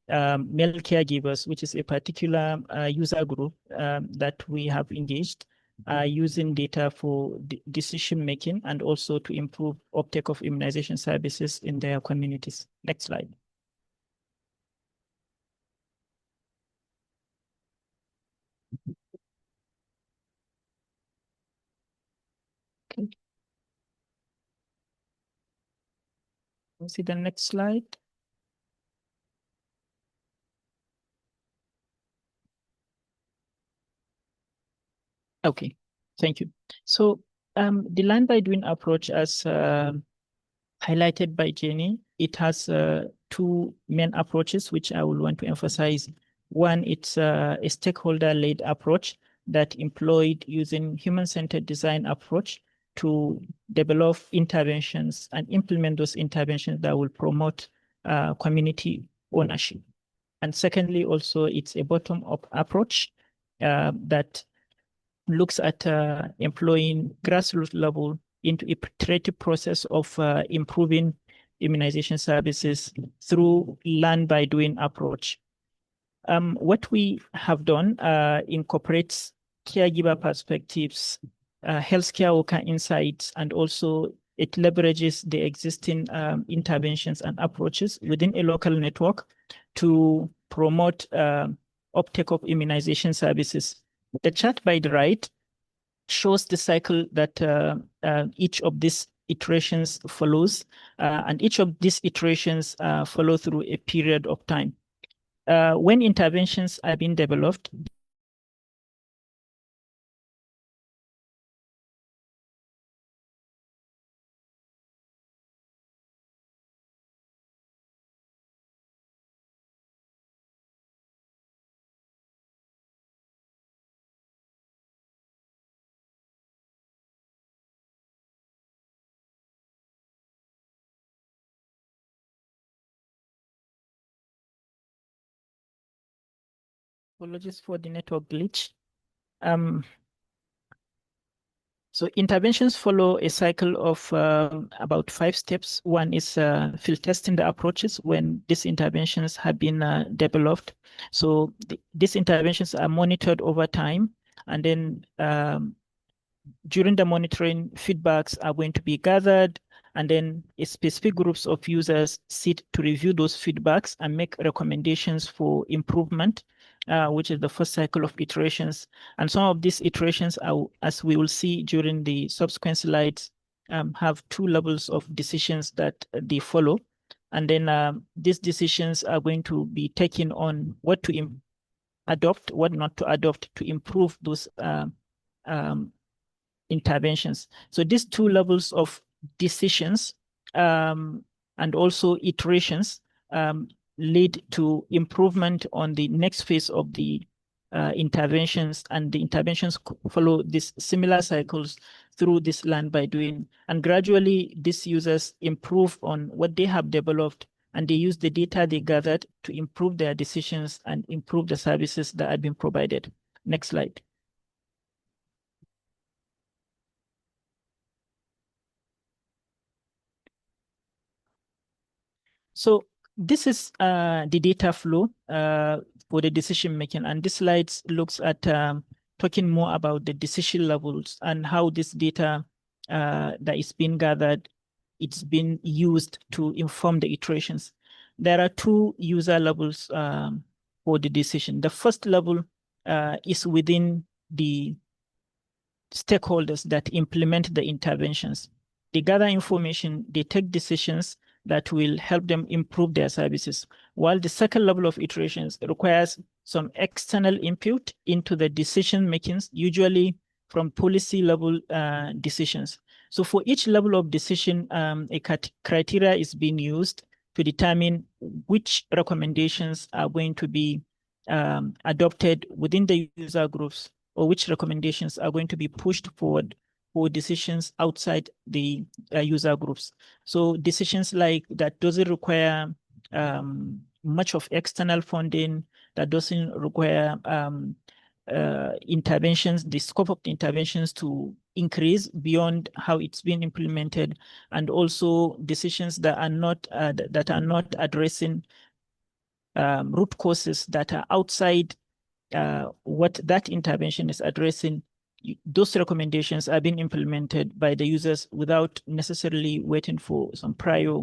male caregivers, which is a particular user group that we have engaged, using data for decision-making and also to improve uptake of immunization services in their communities. Next slide. Okay. See the next slide. Okay, thank you. So the learn by doing approach, as highlighted by Jenny, it has two main approaches, which I will want to emphasize. One, it's a stakeholder-led approach that employed using human-centered design approach to develop interventions and implement those interventions that will promote community ownership. And secondly, also, it's a bottom-up approach that looks at employing grassroots level into a iterative process of improving immunization services through learn by doing approach. What we have done incorporates caregiver perspectives, healthcare worker insights, and also it leverages the existing interventions and approaches within a local network to promote uptake of immunization services. The chart by the right shows the cycle that each of these iterations follows, and each of these iterations follow through a period of time. When interventions are being developed, apologies for the network glitch. So interventions follow a cycle of about 5 steps. One is field testing the approaches when these interventions have been developed. So these interventions are monitored over time, and then during the monitoring, feedbacks are going to be gathered, and then specific groups of users sit to review those feedbacks and make recommendations for improvement, which is the first cycle of iterations. And some of these iterations, as we will see during the subsequent slides, have 2 levels of decisions that they follow. And then these decisions are going to be taken on what to adopt, what not to adopt to improve those interventions. So these 2 levels of decisions and also iterations lead to improvement on the next phase of the interventions, and the interventions follow these similar cycles through this learn by doing. And gradually, these users improve on what they have developed, and they use the data they gathered to improve their decisions and improve the services that have been provided. Next slide. So this is the data flow for the decision making, and this slide looks at talking more about the decision levels and how this data that is being gathered, it's been used to inform the iterations. There are 2 user levels for the decision. The first level is within the stakeholders that implement the interventions. They gather information, they take decisions that will help them improve their services. While the second level of iterations requires some external input into the decision makings, usually from policy level decisions. So for each level of decision, a criteria is being used to determine which recommendations are going to be adopted within the user groups, or which recommendations are going to be pushed forward for decisions outside the user groups. So decisions like that doesn't require much of external funding, that doesn't require interventions, the scope of the interventions to increase beyond how it's been implemented, and also decisions that are not addressing root causes that are outside what that intervention is addressing. Those recommendations are being implemented by the users without necessarily waiting for some prior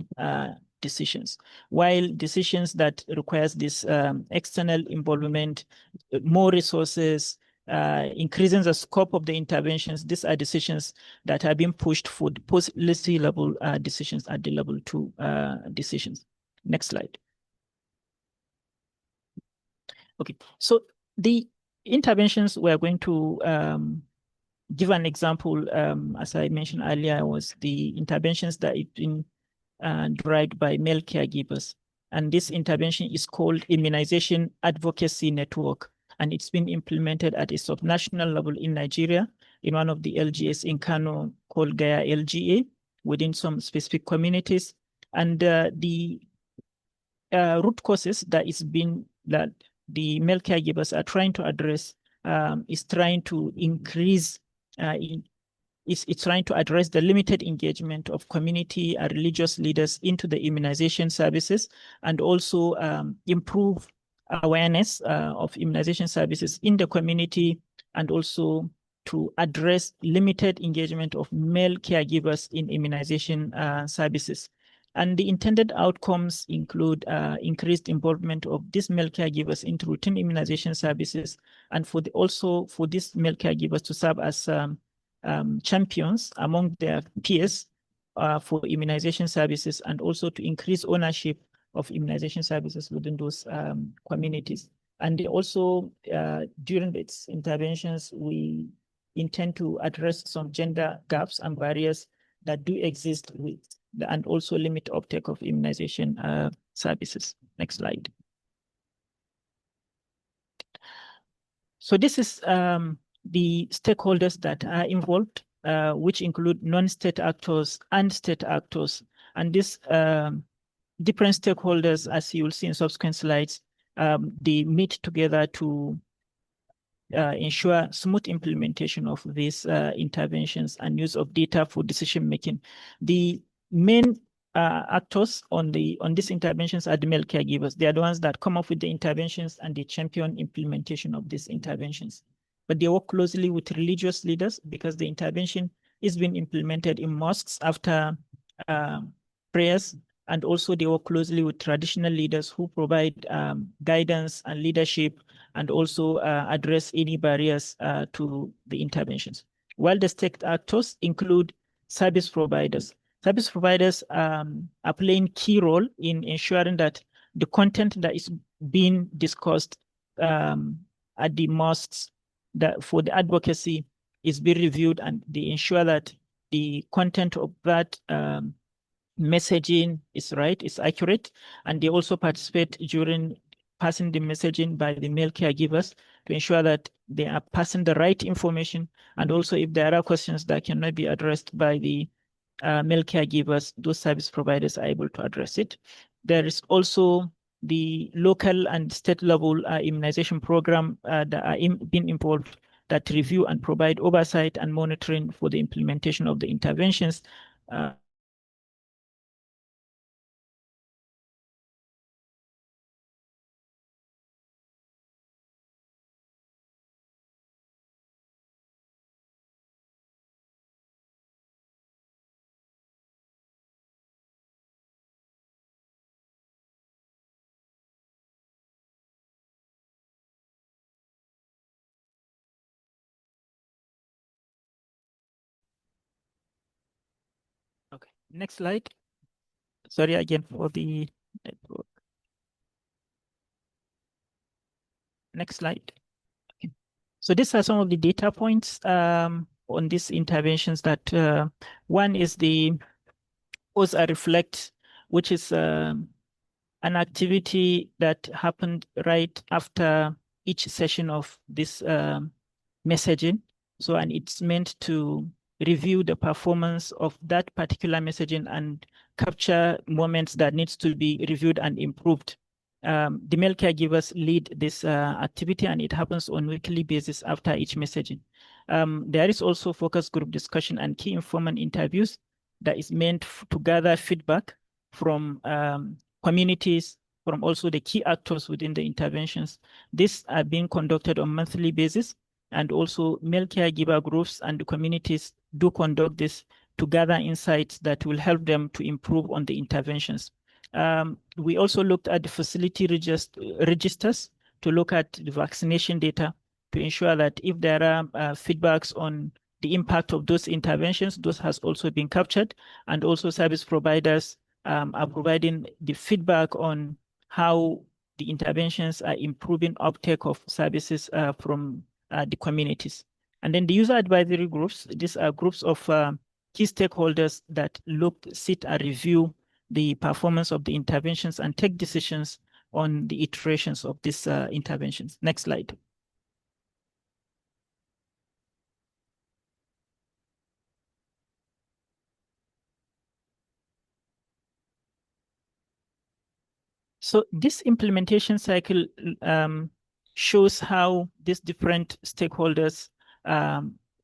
decisions. While decisions that requires this external involvement, more resources, increasing the scope of the interventions. These are decisions that are being pushed for the policy level decisions at the level 2 decisions. Next slide. Okay, so the interventions we are going to give an example, as I mentioned earlier, was the interventions that have been derived by male caregivers. And this intervention is called Immunization Advocacy Network. And it's been implemented at a subnational level in Nigeria, in one of the LGAs in Kano called Gaya LGA, within some specific communities. And the root causes that the male caregivers are trying to address is trying to increase, it's trying to address the limited engagement of community and religious leaders into the immunization services, and also improve awareness of immunization services in the community, and also to address limited engagement of male caregivers in immunization services. And the intended outcomes include increased involvement of these male caregivers into routine immunization services, and also for these male caregivers to serve as champions among their peers for immunization services, and also to increase ownership of immunization services within those communities. And they also, during its interventions, we intend to address some gender gaps and barriers that do exist and also limit uptake of immunization services. Next slide. So this is the stakeholders that are involved, which include non-state actors and state actors. And these different stakeholders, as you will see in subsequent slides, they meet together to ensure smooth implementation of these interventions and use of data for decision making. The main actors on these interventions are the male caregivers. They are the ones that come up with the interventions and they champion implementation of these interventions. But they work closely with religious leaders because the intervention is being implemented in mosques after prayers, and also they work closely with traditional leaders who provide guidance and leadership, and also address any barriers to the interventions. While the state actors include service providers. Service providers are playing key role in ensuring that the content that is being discussed at the mosques for the advocacy is being reviewed, and they ensure that the content of that messaging is right, is accurate, and they also participate during passing the messaging by the male caregivers to ensure that they are passing the right information, and also if there are questions that cannot be addressed by the male caregivers, those service providers are able to address it. There is also the local and state level immunization program that are being involved, that review and provide oversight and monitoring for the implementation of the interventions. Okay, next slide. Sorry again for the network. Next slide. Okay. So these are some of the data points on these interventions that one is the pause and reflect, which is an activity that happened right after each session of this messaging. So, and it's meant to review the performance of that particular messaging and capture moments that needs to be reviewed and improved. The male caregivers lead this activity, and it happens on a weekly basis after each messaging. There is also focus group discussion and key informant interviews that is meant to gather feedback from communities, from also the key actors within the interventions. These are being conducted on a monthly basis, and also male caregiver groups and the communities do conduct this to gather insights that will help them to improve on the interventions. We also looked at the facility registers to look at the vaccination data to ensure that if there are feedbacks on the impact of those interventions, those has also been captured, and also service providers are providing the feedback on how the interventions are improving uptake of services from the communities. And then the user advisory groups, these are groups of key stakeholders that sit and review the performance of the interventions and take decisions on the iterations of these interventions. Next slide. So this implementation cycle shows how these different stakeholders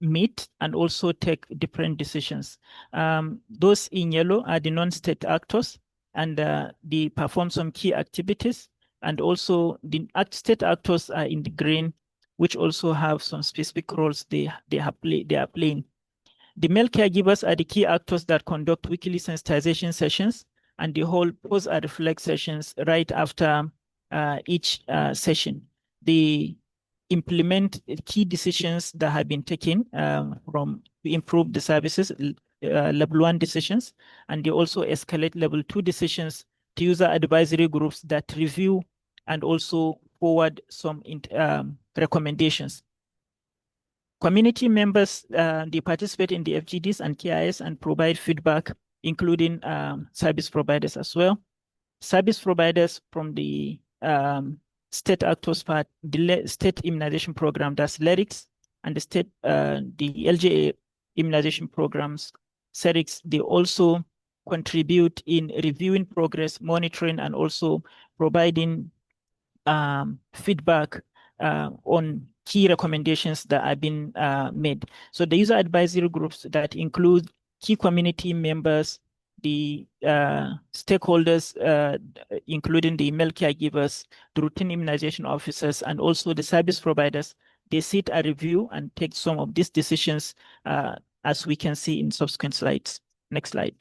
meet and also take different decisions. Those in yellow are the non-state actors, and they perform some key activities. And also the state actors are in the green, which also have some specific roles they are playing. The male caregivers are the key actors that conduct weekly sensitization sessions, and they hold pause and reflect sessions right after each session. They implement key decisions that have been taken to improve the services, level 1 decisions, and they also escalate level 2 decisions to user advisory groups that review and also forward some recommendations. Community members, they participate in the FGDs and KIS and provide feedback, including service providers as well. Service providers from the state actors part, the state immunization program, that's LERIX, and the LGA immunization programs, CERIX, they also contribute in reviewing progress, monitoring, and also providing feedback on key recommendations that have been made. So the user advisory groups that include key community members, the stakeholders, including the male caregivers, the routine immunization officers, and also the service providers, they sit and review and take some of these decisions, as we can see in subsequent slides. Next slide.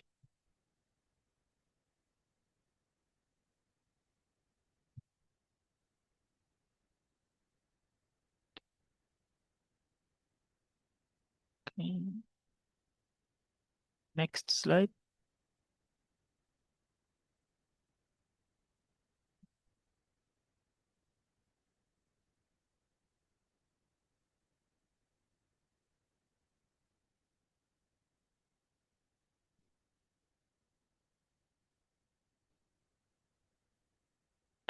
Okay. Next slide.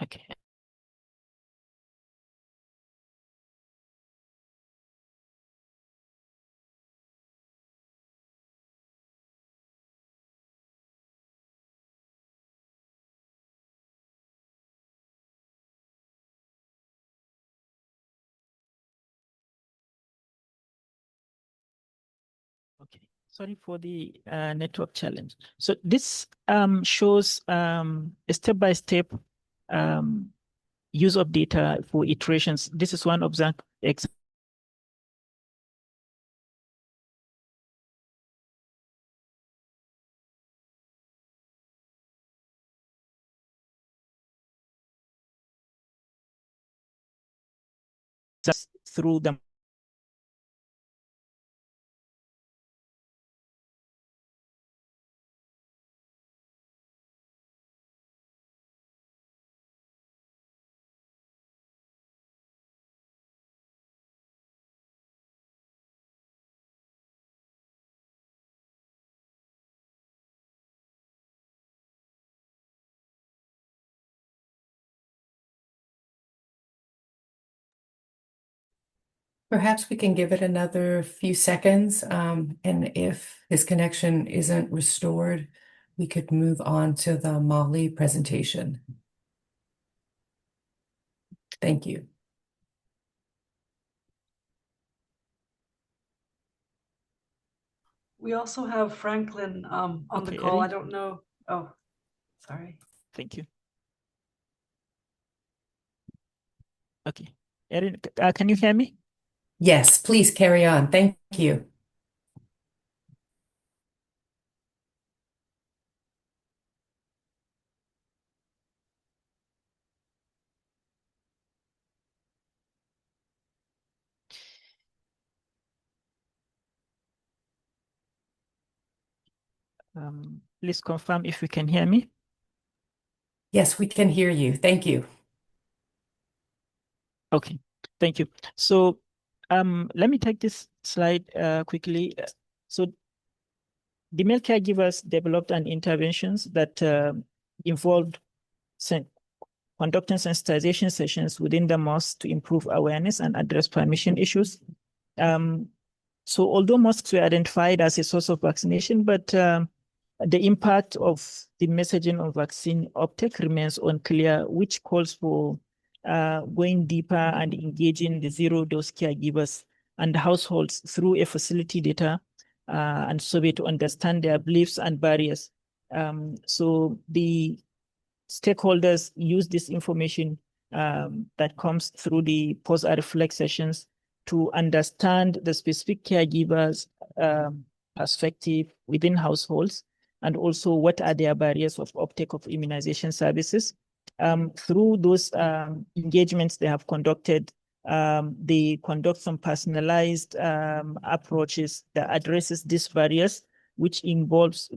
Okay. Okay, sorry for the network challenge. So this shows a step-by-step use of data for iterations. This is one example. Through the Perhaps we can give it another few seconds, and if his connection isn't restored, we could move on to the Mali presentation. Thank you. We also have Franklin on the Okay, call. I Erin. don't know. Oh, sorry. Thank you. Okay, Erin, can you hear me? Yes, please carry on. Thank you. Please confirm if you can hear me. Yes, we can hear you. Thank you. Okay, thank you. So let me take this slide quickly. So the male caregivers developed an interventions that involved conducting sensitization sessions within the mosque to improve awareness and address permission issues. So although mosques were identified as a source of vaccination, but the impact of the messaging of vaccine uptake remains unclear, which calls for going deeper and engaging the zero-dose caregivers and households through a facility data and survey to understand their beliefs and barriers. So the stakeholders use this information that comes through the pause and reflect sessions to understand the specific caregivers' perspective within households, and also what are their barriers of uptake of immunization services. Through those engagements they have conducted, they conduct some personalized approaches that addresses these barriers, which involves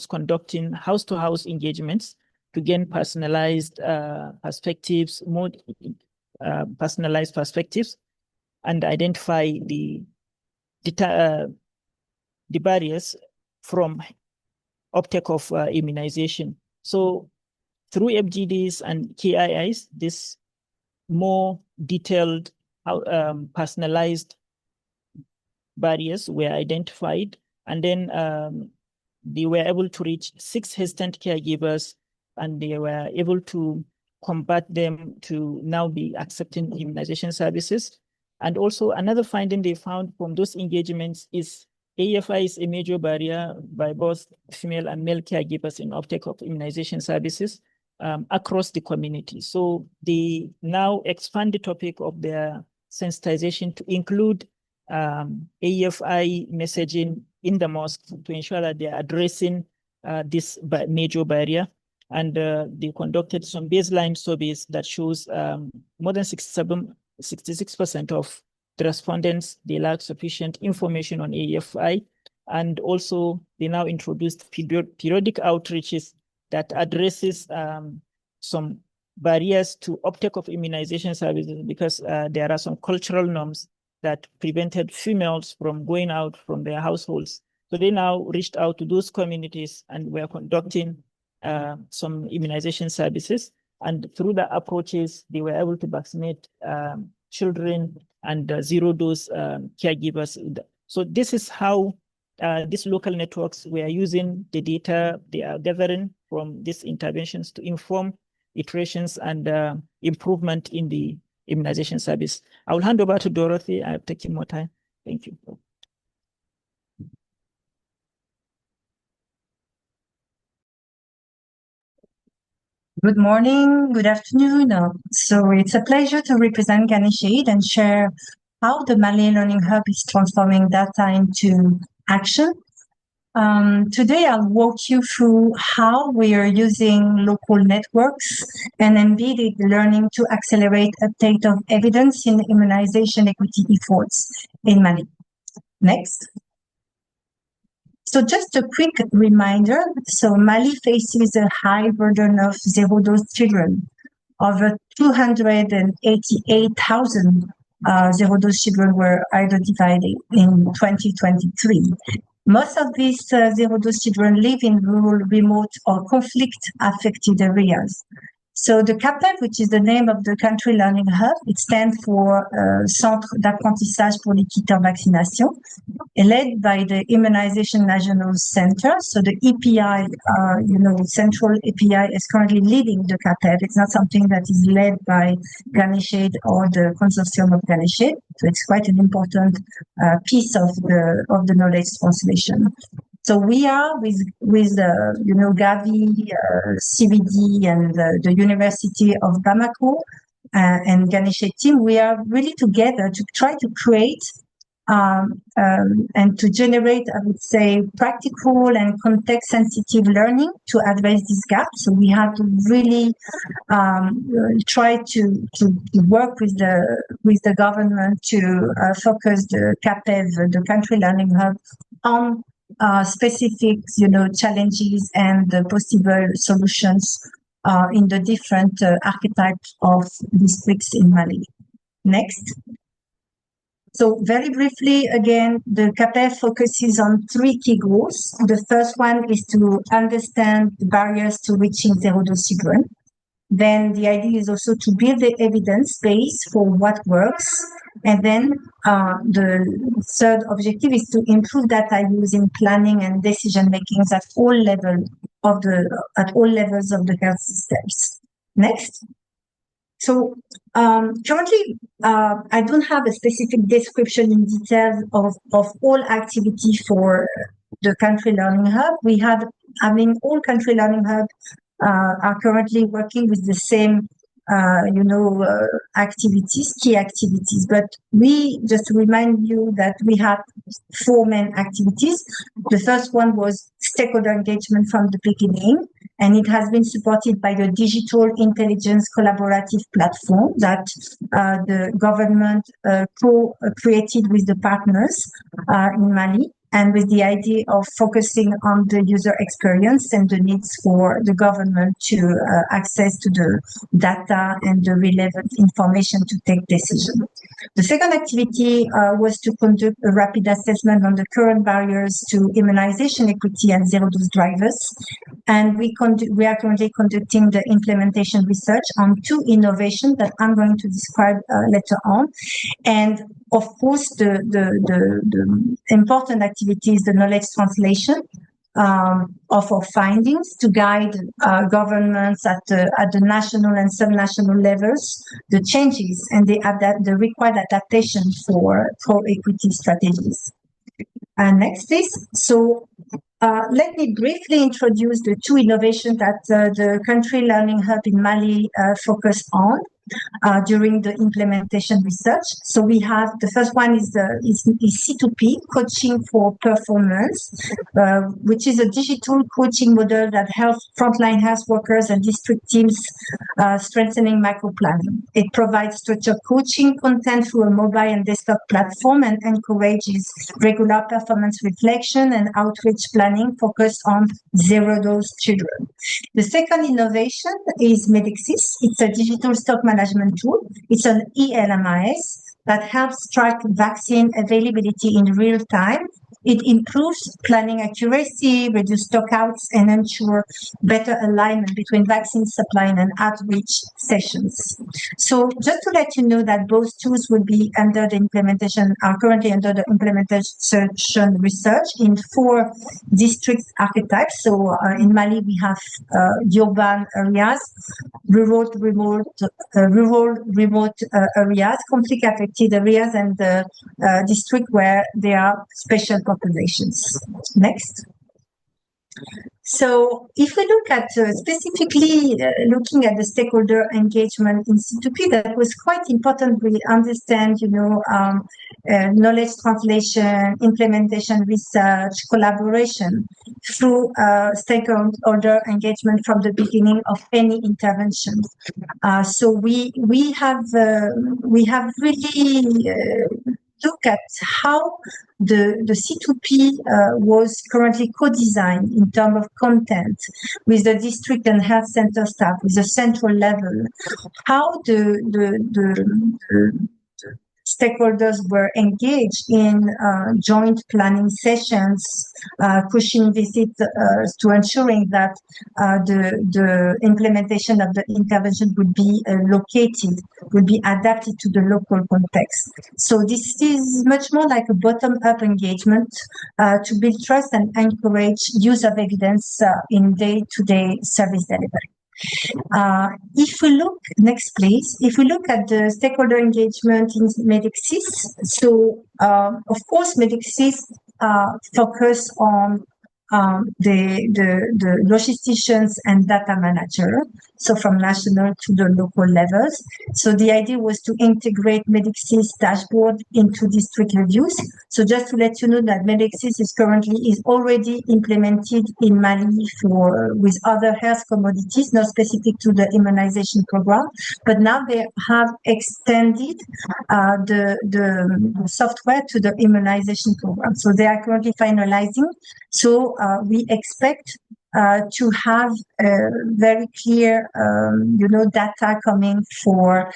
conducting house-to-house engagements to gain personalized perspectives, more personalized perspectives, and identify the barriers from uptake of immunization. So through FGDs and KIIs, this more detailed, personalized barriers were identified, and then they were able to reach 6 hesitant caregivers, and they were able to combat them to now be accepting immunization services. And also another finding they found from those engagements is AFI is a major barrier by both female and male caregivers in uptake of immunization services across the community. So they now expand the topic of their sensitization to include AFI messaging in the mosque to ensure that they're addressing this major barrier. And they conducted some baseline surveys that shows more than 66% of the respondents, they lack sufficient information on AFI. And also they now introduced periodic outreaches that addresses some barriers to uptake of immunization services, because there are some cultural norms that prevented females from going out from their households. So they now reached out to those communities and were conducting some immunization services. And through the approaches, they were able to vaccinate children and zero-dose caregivers. So this is how these local networks were using the data they are gathering from these interventions to inform iterations and improvement in the immunization service. I will hand over to Dorothy. I have taken more time. Thank you. Good morning, good afternoon. So it's a pleasure to represent Ganeshade and share how the Mali Learning Hub is transforming data into action. Today, I'll walk you through how we are using local networks and embedded learning to accelerate uptake of evidence in immunization equity efforts in Mali. Next. So just a quick reminder, so Mali faces a high burden of zero-dose children. Over 288,000 zero-dose children were identified in 2023. Most of these zero-dose children live in rural, remote, or conflict-affected areas. So the CAPEV, which is the name of the Country Learning Hub, it stands for Centre d'apprentissage pour l'équité en vaccination, led by the Immunization National Center. So the EPI, Central EPI is currently leading the CAPEV. It's not something that is led by Ganeshade or the consortium of Ganeshade. So it's quite an important piece of the knowledge translation. So we are with Gavi, CBD, and the University of Bamako and Ganeshade team. We are really together to try to create and to generate, I would say, practical and context-sensitive learning to address this gap. So we have to really try to work with the government to focus the CAPEV, the Country Learning Hub, on specific, challenges and possible solutions in the different archetypes of districts in Mali. Next. So very briefly, again, the CAPEF focuses on 3 key goals. The first one is to understand the barriers to reaching zero-dose children. Then the idea is also to build the evidence base for what works. And then the third objective is to improve data use in planning and decision making at all levels of the health systems. Next. So currently, I don't have a specific description in detail of all activity for the Country Learning Hub. All Country Learning Hub are currently working with the same, key activities. But just to remind you that we have 4 main activities. The first one was stakeholder engagement from the beginning, and it has been supported by the digital intelligence collaborative platform that the government co-created with the partners in Mali, and with the idea of focusing on the user experience and the needs for the government to access to the data and the relevant information to take decisions. The second activity was to conduct a rapid assessment on the current barriers to immunization equity and zero-dose drivers. And we are currently conducting the implementation research on 2 innovations that I'm going to describe later on. And of course, the important activity is the knowledge translation of our findings to guide governments at the national and subnational levels, the changes and the required adaptation for equity strategies. Next, please. So let me briefly introduce the 2 innovations that the Country Learning Hub in Mali focused on during the implementation research. So we have the first one is C2P, coaching for performance, which is a digital coaching model that helps frontline health workers and district teams strengthening microplanning. It provides structured coaching content through a mobile and desktop platform and encourages regular performance reflection and outreach planning focused on zero-dose children. The second innovation is Medexis. It's a digital stock management tool. It's an eLMIS that helps track vaccine availability in real time. It improves planning accuracy, reduce stockouts, and ensure better alignment between vaccine supply and outreach sessions. So just to let you know that both tools will be under the implementation, are currently under the implementation research in 4 district archetypes. So in Mali, we have urban areas, rural remote areas, conflict-affected areas, and the district where there are special populations. Next. So if we look at specifically looking at the stakeholder engagement in C2P, that was quite important. We understand, knowledge translation, implementation research, collaboration through stakeholder engagement from the beginning of any intervention. So we have really look at how the C2P was currently co-designed in terms of content with the district and health center staff, with the central level, how the stakeholders were engaged in joint planning sessions, pushing visits to ensuring that the implementation of the intervention would be would be adapted to the local context. So this is much more like a bottom-up engagement to build trust and encourage use of evidence in day-to-day service delivery. If we look, next please, if we look at the stakeholder engagement in Medexis, so of course Medexis focus on the logisticians and data manager. so from national to the local levels. So the idea was to integrate Medixis dashboard into district reviews. So just to let you know that Medixis is already implemented in Mali with other health commodities, not specific to the immunization program, but now they have extended the software to the immunization program. So they are currently finalizing. So we expect to have very clear, data coming for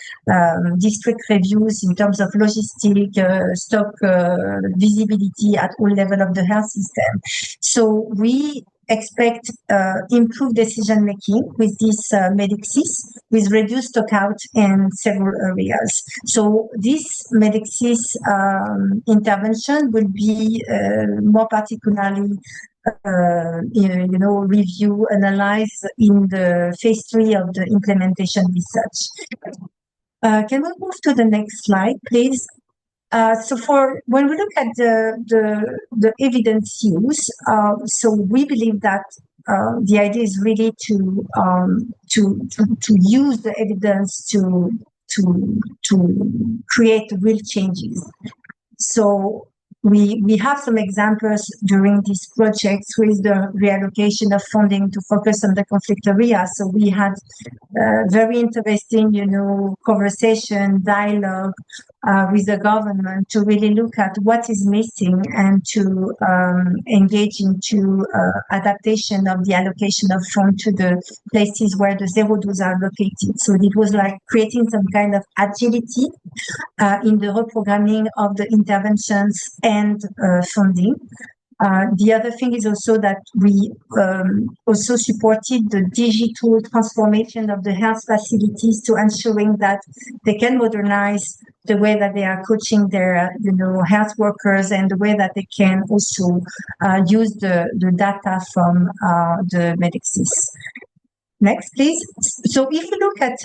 district reviews in terms of logistic, stock visibility at all levels of the health system. So we expect improved decision making with this Medixis, with reduced stockout in several areas. So this Medixis intervention will be more particularly review, analyze in the phase 3 of the implementation research. Can we move to the next slide, please? So when we look at the evidence use, so we believe that the idea is really to use the evidence to create real changes. So we have some examples during these projects with the reallocation of funding to focus on the conflict area. So we had very interesting, conversation, dialogue with the government to really look at what is missing and to engage into adaptation of the allocation of funds to the places where the zero dose are located. So it was like creating some kind of agility in the reprogramming of the interventions and funding. The other thing is also that we also supported the digital transformation of the health facilities to ensuring that they can modernize the way that they are coaching their, health workers, and the way that they can also use the data from the Medixis. Next, please. So if you look at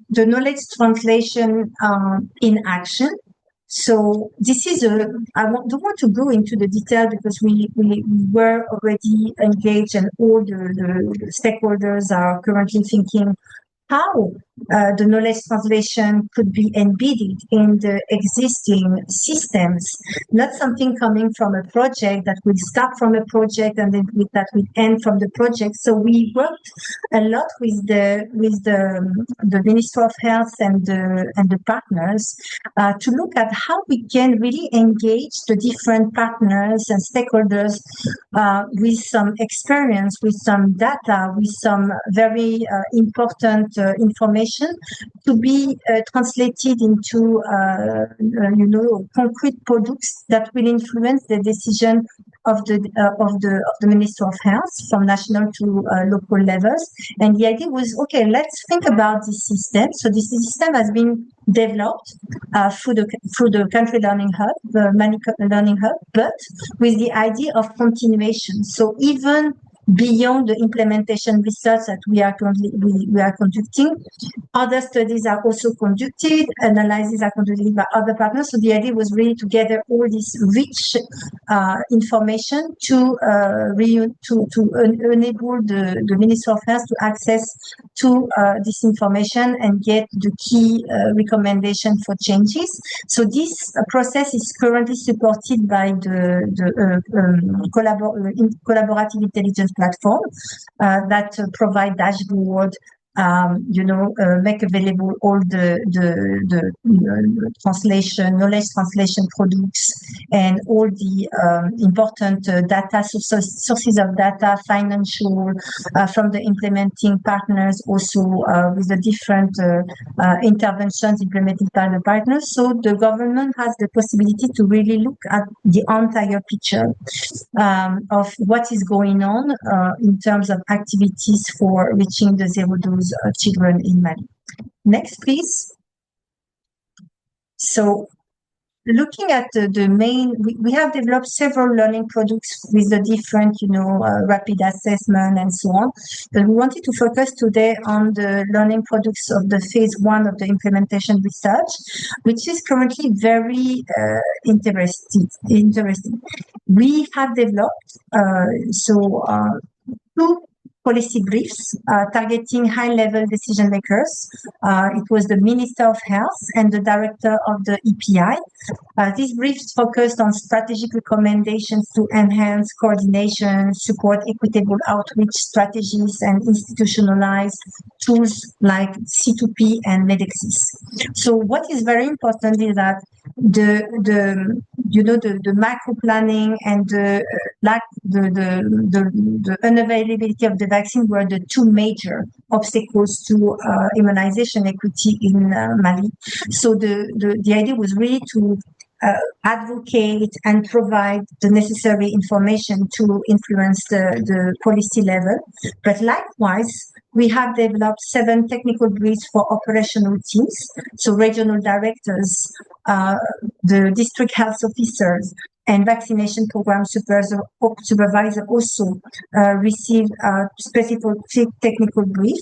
the knowledge translation in action, so this is don't want to go into the detail because we were already engaged and all the stakeholders are currently thinking how the knowledge translation could be embedded in the existing systems, not something coming from a project that will start from a project and then that will end from the project. So we worked a lot with the Ministry of Health and the partners to look at how we can really engage the different partners and stakeholders with some experience, with some data, with some very important information to be translated into concrete products that will influence the decision of the Ministry of Health from national to local levels. And the idea was, okay, let's think about this system. So this system has been developed through the Country Learning Hub, the Mali Learning Hub, but with the idea of continuation. So even beyond the implementation research that we are conducting, other studies are also conducted, analyses are conducted by other partners. So the idea was really to gather all this rich information to enable the Ministry of Health to access to this information and get the key recommendation for changes. So this process is currently supported by the collaborative intelligence platform that provide dashboard, make available all the translation, knowledge translation products, and all the important data sources of data, financial from the implementing partners, also with the different interventions implemented by the partners. So the government has the possibility to really look at the entire picture of what is going on in terms of activities for reaching the zero dose children in Mali. Next, please. So looking at the main, we have developed several learning products with the different, rapid assessment and so on. But we wanted to focus today on the learning products of the phase 1 of the implementation research, which is currently very interesting. We have developed two policy briefs targeting high-level decision makers. It was the Minister of Health and the Director of the EPI. These briefs focused on strategic recommendations to enhance coordination, support equitable outreach strategies, and institutionalize tools like C2P and Medexis. So what is very important is that the macro planning and the unavailability of the vaccine were the two major obstacles to immunization equity in Mali. So the idea was really to advocate and provide the necessary information to influence the policy level. But likewise, we have developed 7 technical briefs for operational teams. So regional directors, the district health officers, and vaccination program supervisor also received a specific technical brief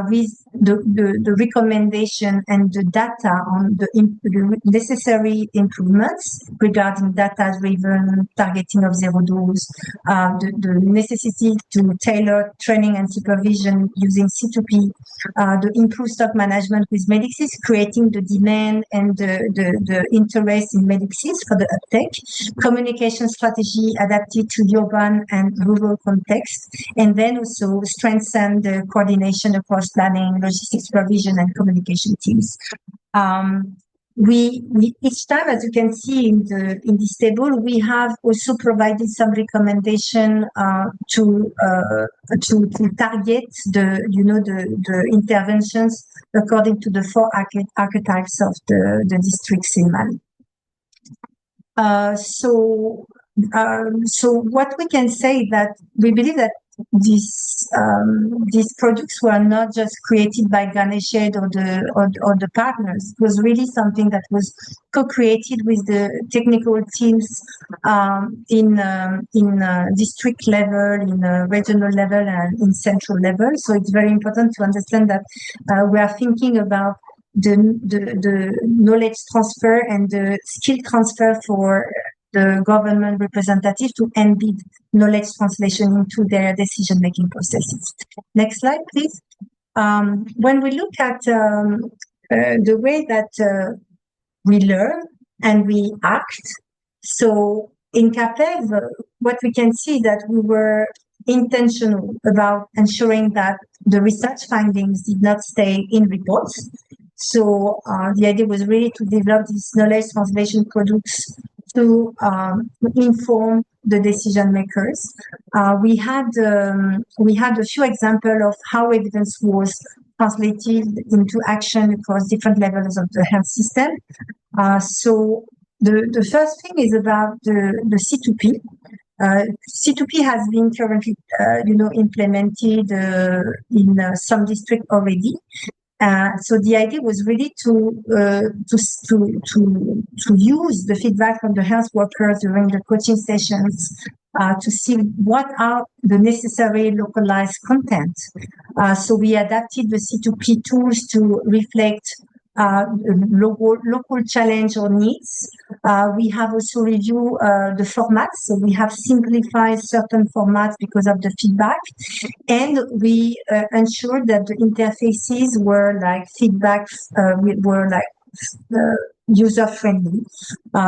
with the recommendation and the data on the necessary improvements regarding data-driven targeting of zero dose, the necessity to tailor training and supervision using C2P, the improved stock management with Medexis, creating the demand and the interest in Medexis for the uptake, communication strategy adapted to urban and rural context, and then also strengthen the coordination across planning, logistics, provision, and communication teams. We each time, as you can see in this table, we have also provided some recommendation to target the interventions according to the 4 archetypes of the districts in Mali. So what we can say is that we believe that these products were not just created by Ganeshed or the partners. It was really something that was co-created with the technical teams in district level, in regional level, and in central level. So it's very important to understand that we are thinking about the knowledge transfer and the skill transfer for the government representative to embed knowledge translation into their decision-making processes. Next slide, please. When we look at the way that we learn and we act, so in CAPEV, what we can see that we were intentional about ensuring that the research findings did not stay in reports. So the idea was really to develop these knowledge translation products to inform the decision makers. We had a few examples of how evidence was translated into action across different levels of the health system. So the first thing is about the C2P. C2P has been currently, implemented in some districts already. So the idea was really to use the feedback from the health workers during the coaching sessions to see what are the necessary localized content. So we adapted the C2P tools to reflect local challenge or needs. We have also reviewed the formats. So we have simplified certain formats because of the feedback. And we ensured that the interfaces were like feedback, were like user-friendly.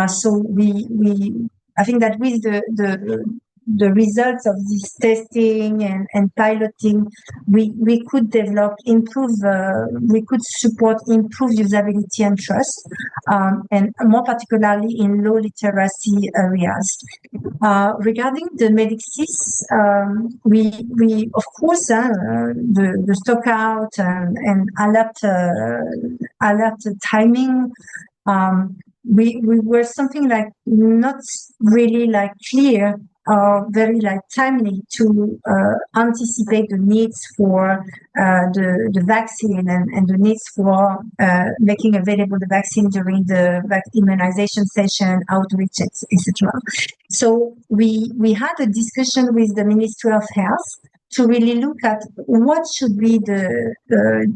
So I think that with the results of this testing and piloting, we could we could support improved usability and trust, and more particularly in low literacy areas. Regarding the Medexis, we of course the stock out and alert timing. We were something like not really like clear or very like timely to anticipate the needs for the vaccine and the needs for making available the vaccine during the immunization session, outreach, etc. So we had a discussion with the Ministry of Health to really look at what should be the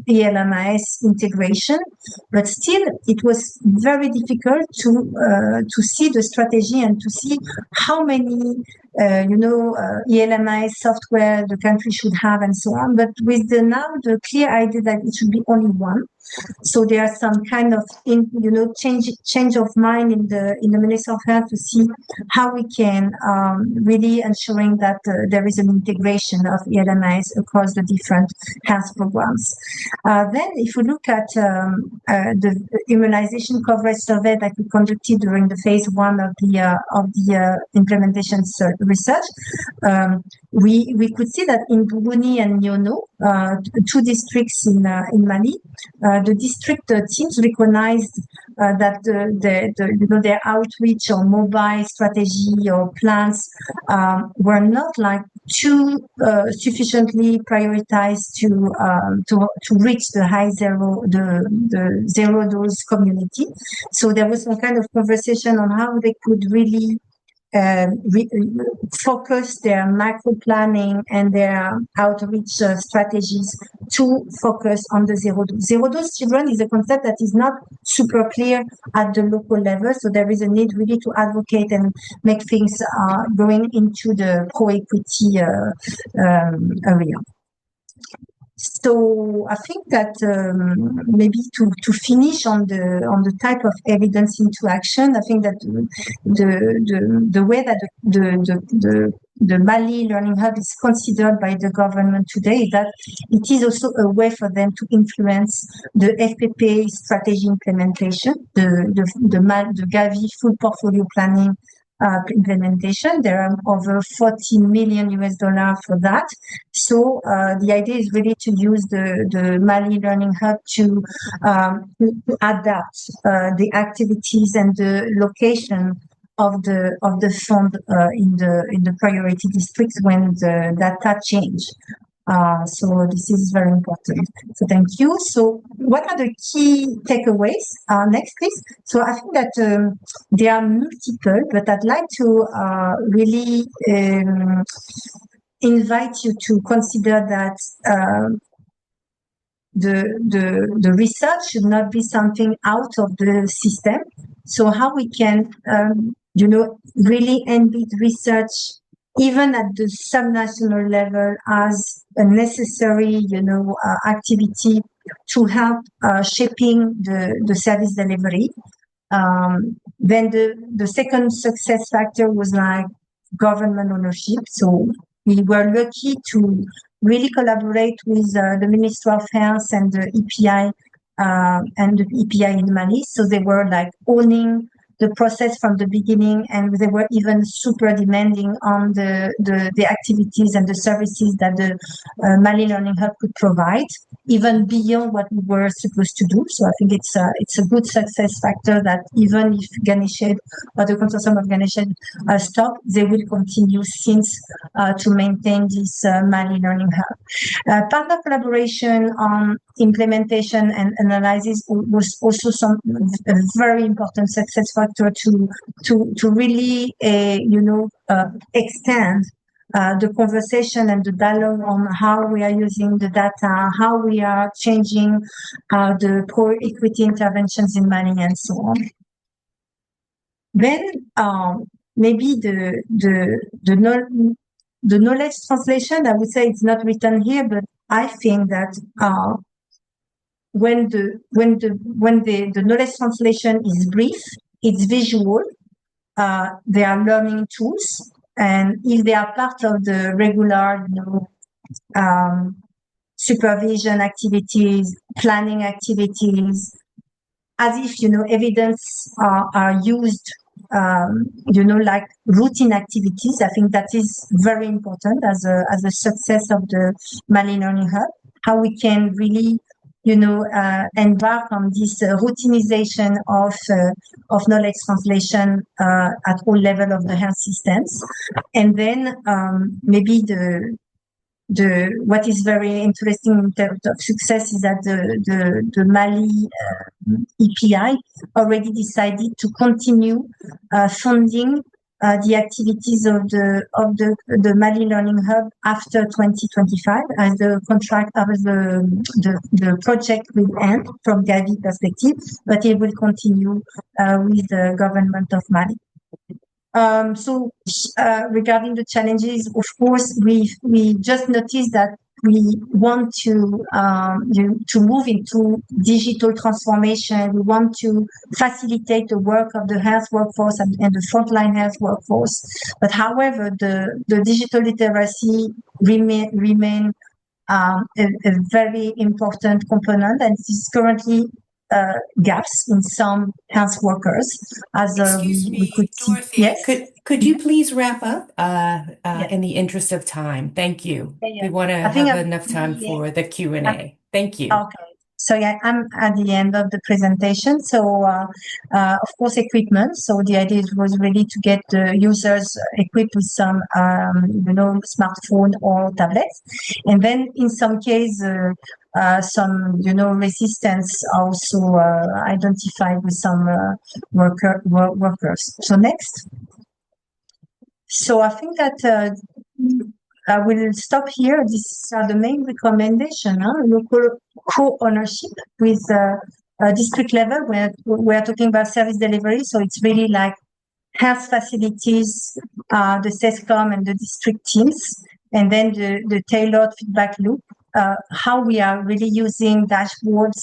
ELMIS integration, but still it was very difficult to see the strategy and to see how many ELMI software the country should have and so on. But with the clear idea that it should be only one. So there are some kind of change of mind in the Ministry of Health to see how we can really ensuring that there is an integration of ELMIs across the different health programs. Then, if we look at the immunization coverage survey that we conducted during the phase 1 of the implementation research, we could see that in Bougouni and Nyono, 2 districts in Mali, the district teams recognized that their outreach or mobile strategy or plans were not too sufficiently prioritized to reach the zero dose community. So there was some kind of conversation on how they could really focus their macro planning and their outreach strategies to focus on the zero dose. Zero dose children is a concept that is not super clear at the local level, so there is a need really to advocate and make things going into the co-equity area. So I think that maybe to finish on the type of evidence into action, I think that the way that the Mali Learning Hub is considered by the government today is that it is also a way for them to influence the FPP strategy implementation, the Gavi full portfolio planning implementation. There are over $40 million for that. So the idea is really to use the Mali Learning Hub to adapt the activities and the location of the fund in the priority districts when the data change. So this is very important. So thank you. So what are the key takeaways? Next, please. So I think that there are multiple, but I'd like to really invite you to consider that the research should not be something out of the system. So how we can, really embed research even at the subnational level as a necessary, activity to help shaping the service delivery. Then the second success factor was government ownership. So we were lucky to really collaborate with the Ministry of Health and the EPI in Mali. So they were owning the process from the beginning, and they were even super demanding on the activities and the services that the Mali Learning Hub could provide, even beyond what we were supposed to do. So I think it's a good success factor that even if Ganeshed or the consortium of Ganeshed stop, they will continue since to maintain this Mali Learning Hub. Partner collaboration on implementation and analysis was also a very important success factor to really extend the conversation and the dialogue on how we are using the data, how we are changing the poor equity interventions in Mali, and so on. Then maybe the knowledge translation, I would say it's not written here, but I think that when the knowledge translation is brief, it's visual, they are learning tools, and if they are part of the regular, supervision activities, planning activities, as if, evidence are used, like routine activities. I think that is very important as a success of the Mali Learning Hub, how we can really embark on this routinization of knowledge translation at all levels of the health systems. And then maybe what is very interesting in terms of success is that the Mali EPI already decided to continue funding the activities of the Mali Learning Hub after 2025, as the contract of the project will end from Gavi perspective, but it will continue with the government of Mali. Regarding the challenges, of course, we just noticed that we want to move into digital transformation. We want to facilitate the work of the health workforce and the frontline health workforce. But however, the digital literacy remain a very important component, and it is currently gaps in some health workers, as Excuse we me, could see. Dorothy. Yes. Could you please wrap up Yes. in the interest of time? Thank you. Yeah. We want to I think have I'm- enough time yeah. for the Q&A. Thank you. Okay. So yeah, I'm at the end of the presentation. So of course, equipment. So the idea was really to get the users equipped with some, smartphone or tablets, and then in some case, some resistance also identified with some workers. So next. So I think that I will stop here. These are the main recommendation. Local co-ownership with district level. We're talking about service delivery, so it's really like health facilities, the SESCOM and the district teams, and then the tailored feedback loop. How we are really using dashboards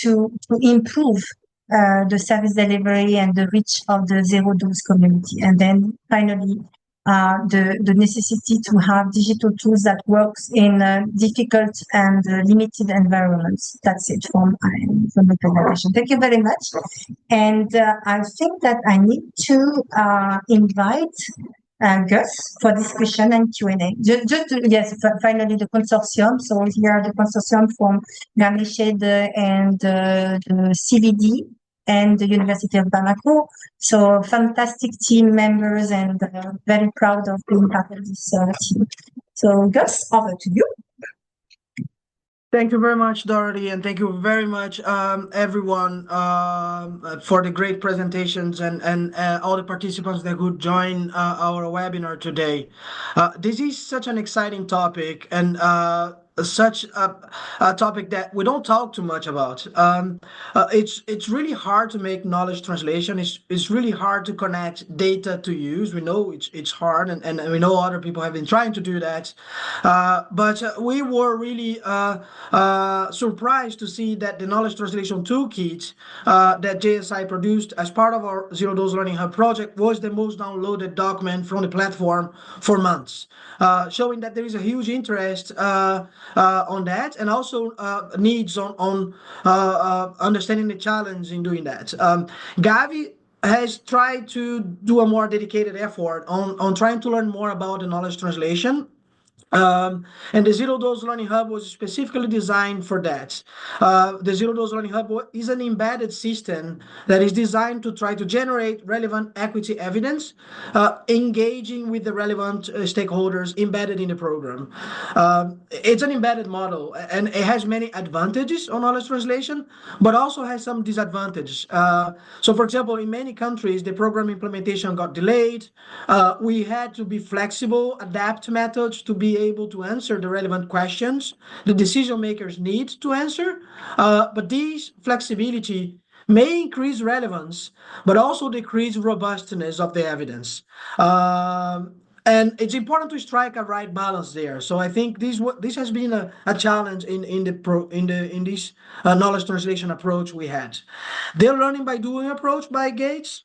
to improve the service delivery and the reach of the zero-dose community. And then finally, the necessity to have digital tools that works in difficult and limited environments. That's it from the presentation. Thank you very much. And I think that I need to invite Gus for discussion and Q&A. Finally, the consortium. So here are the consortium from Ganeshed and the CVD and the University of Bamako. So fantastic team members, and very proud of being part of this team. So Gus, over to you. Thank you very much, Dorothy, and thank you very much, everyone, for the great presentations and all the participants that could join our webinar today. This is such an exciting topic, and such a topic that we don't talk too much about. It's really hard to make knowledge translation. It's really hard to connect data to use. We know it's hard, and we know other people have been trying to do that. But we were really surprised to see that the knowledge translation toolkit that JSI produced as part of our Zero-Dose Learning Hub project was the most downloaded document from the platform for months, showing that there is a huge interest on that, and also needs on understanding the challenge in doing that. Gavi has tried to do a more dedicated effort on trying to learn more about the knowledge translation. And the Zero-Dose Learning Hub was specifically designed for that. The Zero-Dose Learning Hub is an embedded system that is designed to try to generate relevant equity evidence, engaging with the relevant stakeholders embedded in the program. It's an embedded model, and it has many advantages on knowledge translation, but also has some disadvantages. So, for example, in many countries, the program implementation got delayed. We had to be flexible, adapt methods to be able to answer the relevant questions the decision makers need to answer. But this flexibility may increase relevance, but also decrease robustness of the evidence. And it's important to strike a right balance there. So I think this has been a challenge in this knowledge translation approach we had. The learning by doing approach by Gates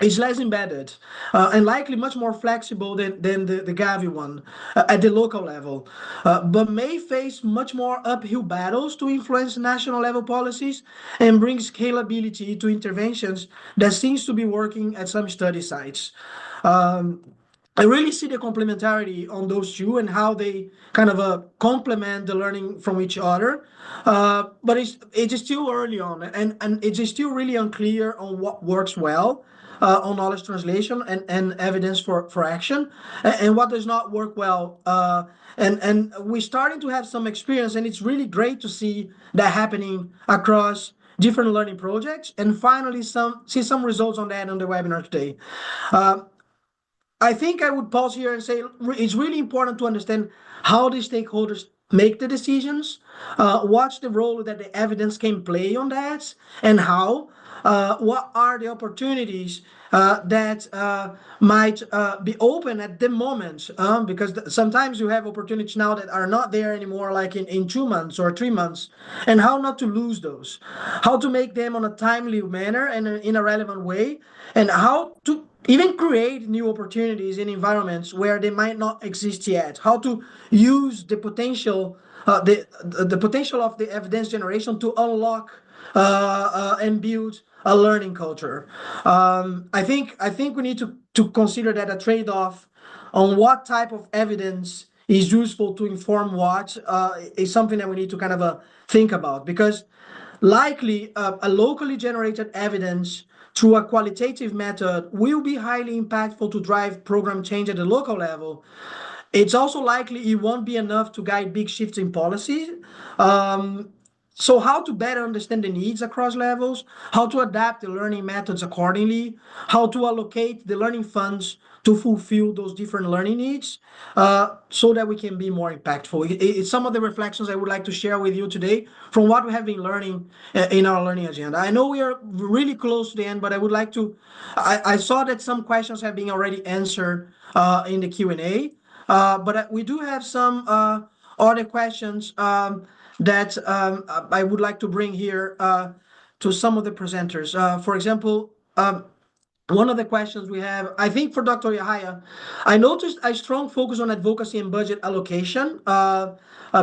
is less embedded and likely much more flexible than the Gavi one at the local level, but may face much more uphill battles to influence national level policies and bring scalability to interventions that seems to be working at some study sites. I really see the complementarity on those two and how they kind of complement the learning from each other. But it's still early on, and it's still really unclear on what works well on knowledge translation and evidence for action, and what does not work well. And we're starting to have some experience, and it's really great to see that happening across different learning projects, and finally see some results on that on the webinar today. I think I would pause here and say it's really important to understand how the stakeholders make the decisions, what's the role that the evidence can play on that, and how, what are the opportunities that might be open at the moment, because sometimes you have opportunities now that are not there anymore, like in 2 months or 3 months, and how not to lose those, how to make them on a timely manner and in a relevant way, and how to even create new opportunities in environments where they might not exist yet, how to use the potential the potential of the evidence generation to unlock and build a learning culture. I think we need to consider that a trade-off on what type of evidence is useful to inform what is something that we need to kind of think about, because likely a locally generated evidence through a qualitative method will be highly impactful to drive program change at the local level. It's also likely it won't be enough to guide big shifts in policy. So how to better understand the needs across levels, how to adapt the learning methods accordingly, how to allocate the learning funds to fulfill those different learning needs, so that we can be more impactful. It's some of the reflections I would like to share with you today from what we have been learning in our learning agenda. I know we are really close to the end, but I would like to, I saw that some questions have been already answered in the Q&A. But we do have some other questions that I would like to bring here to some of the presenters. For example, one of the questions we have, I think for Dr. Yahaya, I noticed a strong focus on advocacy and budget allocation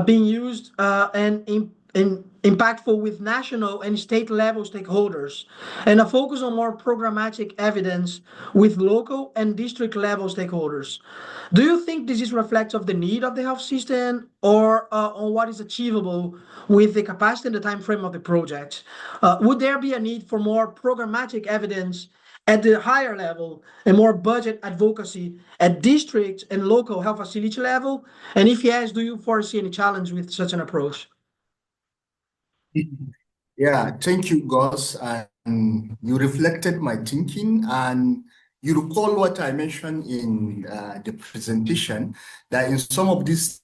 being used and impactful with national and state level stakeholders, and a focus on more programmatic evidence with local and district level stakeholders. Do you think this is reflective of the need of the health system, or on what is achievable with the capacity and the time frame of the project? Would there be a need for more programmatic evidence at the higher level and more budget advocacy at district and local health facility level? And if yes, do you foresee any challenge with such an approach? Yeah, thank you, Gus. And you reflected my thinking, and you recall what I mentioned in the presentation, that in some of these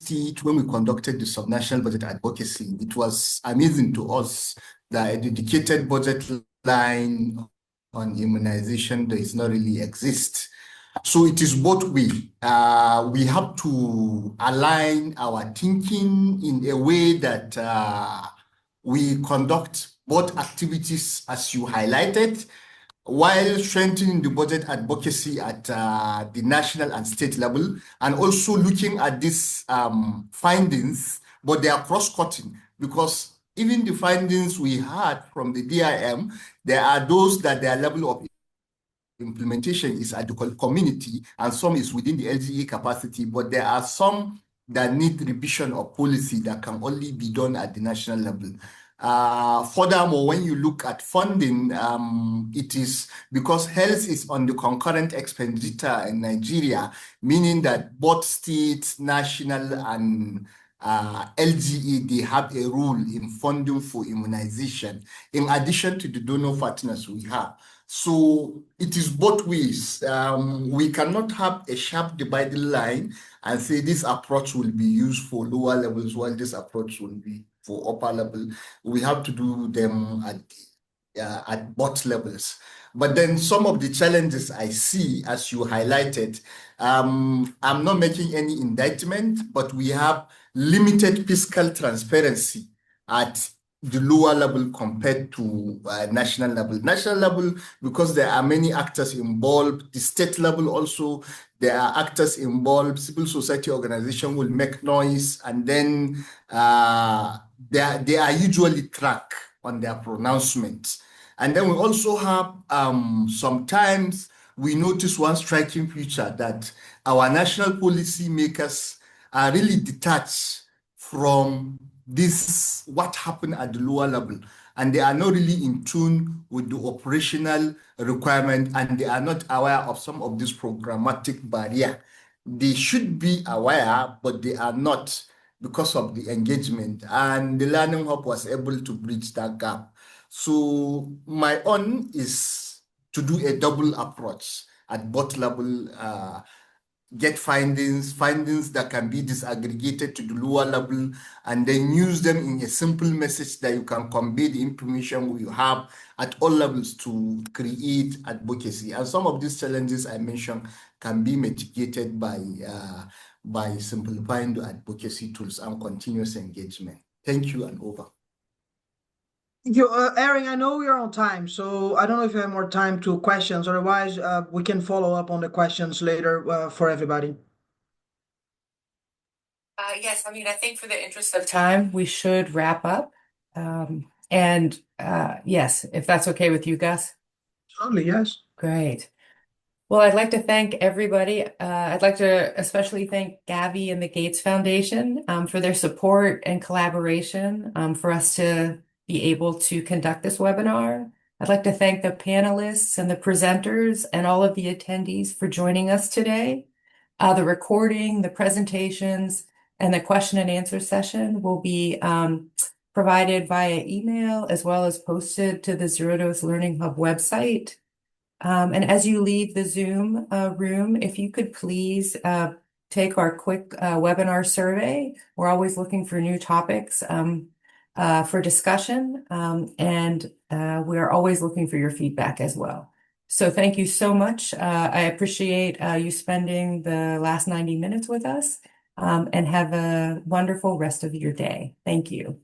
states, when we conducted the subnational budget advocacy, it was amazing to us that a dedicated budget line on immunization does not really exist. So it is both ways. We have to align our thinking in a way that we conduct both activities as you highlighted, while strengthening the budget advocacy at the national and state level, and also looking at these findings, but they are cross-cutting, because even the findings we had from the DIM, there are those that their level of implementation is at the community, and some is within the LGA capacity, but there are some that need revision of policy that can only be done at the national level. Furthermore, when you look at funding, it is because health is on the concurrent expenditure in Nigeria, meaning that both state, national, and LGA, they have a role in funding for immunization, in addition to the donor partners we have. So it is both ways. We cannot have a sharp dividing line and say this approach will be used for lower levels while this approach will be for upper level. We have to do them at both levels. But then some of the challenges I see, as you highlighted, I'm not making any indictment, but we have limited fiscal transparency at the lower level compared to national level. National level, because there are many actors involved. The state level also, there are actors involved. Civil society organization will make noise, and then they are usually tracked on their pronouncements. And then we also have sometimes we notice one striking feature, that our national policy makers are really detached from this, what happened at the lower level, and they are not really in tune with the operational requirement, and they are not aware of some of this programmatic barrier. They should be aware, but they are not, because of the engagement, and the Learning Hub was able to bridge that gap. So my own is to do a double approach at both level, get findings that can be disaggregated to the lower level, and then use them in a simple message that you can convey the information you have at all levels to create advocacy. And some of these challenges I mentioned can be mitigated by simplifying the advocacy tools and continuous engagement. Thank you, and over. Thank you, Erin. I know we are on time, so I don't know if you have more time to questions. Otherwise, we can follow up on the questions later for everybody. Yes, I mean, I think for the interest of time, we should wrap up. Yes, if that's okay with you, Gus. Totally, yes. Great. Well, I'd like to thank everybody. I'd like to especially thank Gavi and the Gates Foundation for their support and collaboration for us to be able to conduct this webinar. I'd like to thank the panelists and the presenters and all of the attendees for joining us today. The recording, the presentations, and the question and answer session will be provided via email as well as posted to the Zero-Dose Learning Hub website. And as you leave the Zoom room, if you could please take our quick webinar survey. We're always looking for new topics for discussion, and we're always looking for your feedback as well. So thank you so much. I appreciate you spending the last 90 minutes with us, and have a wonderful rest of your day. Thank you.